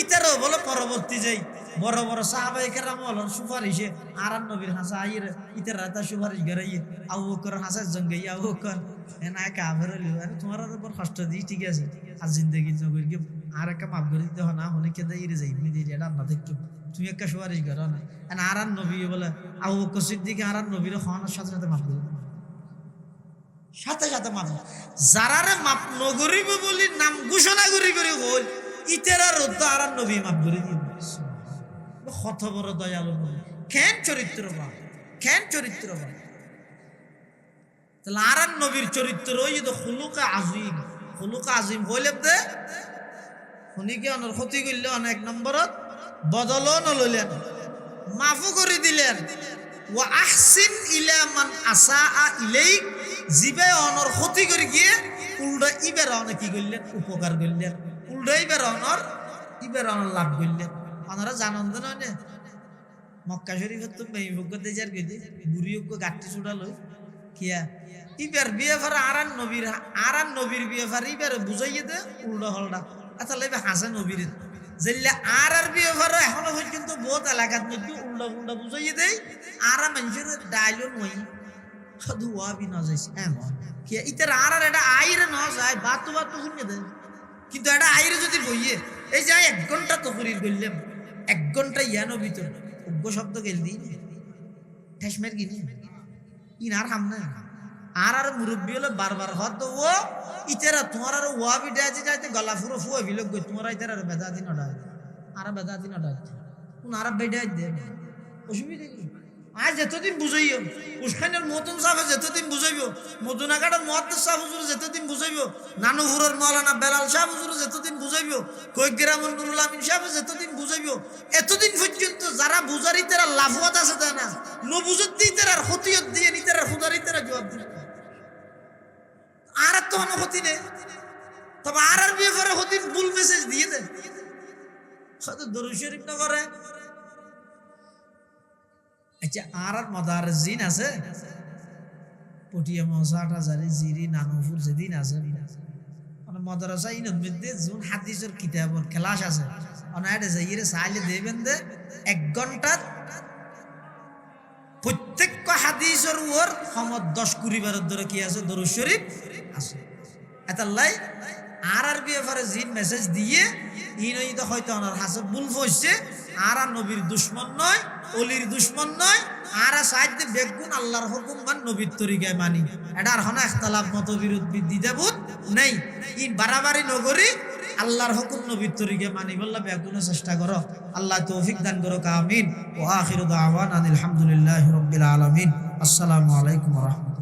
ইতারও বলে পরবর্তী যাই বড় বড় সাহাবায়ে কেরামল সুপারিশে আরান নবীর হাসা আইরে ইতার রাতা সুপারিশ গরাইয়ে আবু বকর হাসা জঙ্গে আবু বকর এনা কাফের লিওয়ার তোমার উপর কষ্ট দি ঠিক আছে আর জিন্দেগি নগর কি আর একটা মাফ করে দিতে হয় না অনেকে দেইরে যাই মি দিয়ে এটা না দেখো তুমি একটা সুপারিশ করো না এনা আরান নবী বলে আবু বকর সিদ্দিক আরান নবীর খাওয়ানোর সাথে সাথে মাফ করে সাথে সাথে মাফ যারারে মাফ নগরিব বলি নাম ঘোষণা করি হল ইতারার তো আরান নবী মাফ করে দিবে কত বড় দয়ালু নবী কেন চরিত্রবান তাহলে আরান নবীর চরিত্র ওই তো খুলুকা আজিম হইলেন দে শুনিকে অনর ক্ষতি করলে অনেক নম্বরত বদলও নলইলেন মাফও করে দিলেন ওয়া আহসিন ইলা মান আসা ইলাইক জিবে অনর ক্ষতি করে গিয়ে উল্টা ইবের অনেক কি করলেন উপকার করলেন উল্টা ইবের অনর লাভ করলেন ওনারা জানন না নে মক্কা শরীফের তো মেইভোগ্য দেজার গেদি বুড়িয়োগ্য গাঠটি ছুটালো কিয়া ইবার বিয়ে ফারা আরান নবীর বিয়ে ফারা ইবার বুঝাইয়ে দে উল্টা হলডা আচ্ছা লাইবে হাসে নবীর যেলে আর বিয়ে ফারা এখনো পর্যন্ত বহুত এলাকার মধ্যে উল্টা বুঝাইয়ে দেয় আরা মানুষের ডাইলগ নই শুধু ওয়াবি না যাইছে এমন কিয়া ইতার আর এটা আইরে ন যায় বাতো শুনিয়ে দেয় কিন্তু এটা আইরে যদি বইয়ে এই যে 1 ঘন্টা তো করির করলাম 1 ঘন্টা ইয়ানো ভিতর উগ্র শব্দ গেল দিই ঠেসমের গিনি ইনার হাম না আর মুরব্বী হলে বারবার হত ও ইতারা তোমার আর ওয়া বিটা আছে যাইতে গলা ফুরো ফুয়া বিলক গই তোমার ইতারা বেদা দিন ওডা আর বেদা দিন ওডা কোন আর বেডা দে অসুবিধা কি আজ যতদিন বুঝাইও উসখানের মতন সাহেব যতদিন বুঝাইবো মদুনাঘাটের মুহাদ্দিস সাহেব হুজুর যতদিন বুঝাইবো নানুপুরের মাওলানা বেলাল সাহেব হুজুর যতদিন বুঝাইবো কৈগ্রামের নুরুল আমিন সাহেব যতদিন বুঝাইবো এতদিন পর্যন্ত যারা বুঝারি তারা লাভওয়াত আছে তা না নবুজত দিয়ে তারা ক্ষতিয়ত দিয়ে নি তারা খুদারি তারা জবাব দিবে আর তো কোনো ক্ষতি নেই তবে আর ব্যাপারে ক্ষতির ভুল মেসেজ দিয়ে দেয় হয়তো দরুদ শরীফ না করে আচ্ছা আর মাদারজিন আছে পটিয়া মৌসাট হাজারি জিরি নানুপুর যেদিন আছে মানে মাদ্রাসা ইনের মধ্যে যোন হাদিসের কিতাবর ক্লাস আছে অনাইডে যাইরে চাইলে দেবেন দে 1 ঘন্টার প্রত্যেক হাদিসের ওর সমত 10-20 বারের ধরে কি আছে দরুদ শরীফ আছে এতাল্লাই আর ব্যাপারে জিন মেসেজ দিয়ে ইনই তো হয়তো ওনার হাসে ভুল হইছে আর নবীর দুশমন নয় অলির দুশমন নয় আর সাইতে বেগুন আল্লাহর হুকুম মান নবীর তরিকায় মানি এটার হনা ইখতিলাফ মতবিরোধ দ্বিধাবোধ নেই ই বাড়াবাড়ি নগরী আল্লাহর হুকুম নবীর তরিকায় মানি বললা বেগুনের চেষ্টা করো আল্লাহ তৌফিক দান করো আমিন ওয়া আখিরু দাওয়ানা আলহামদুলিল্লাহি রাব্বিল আলামিন আসসালামু আলাইকুম ওয়া রাহমাতুল্লাহ।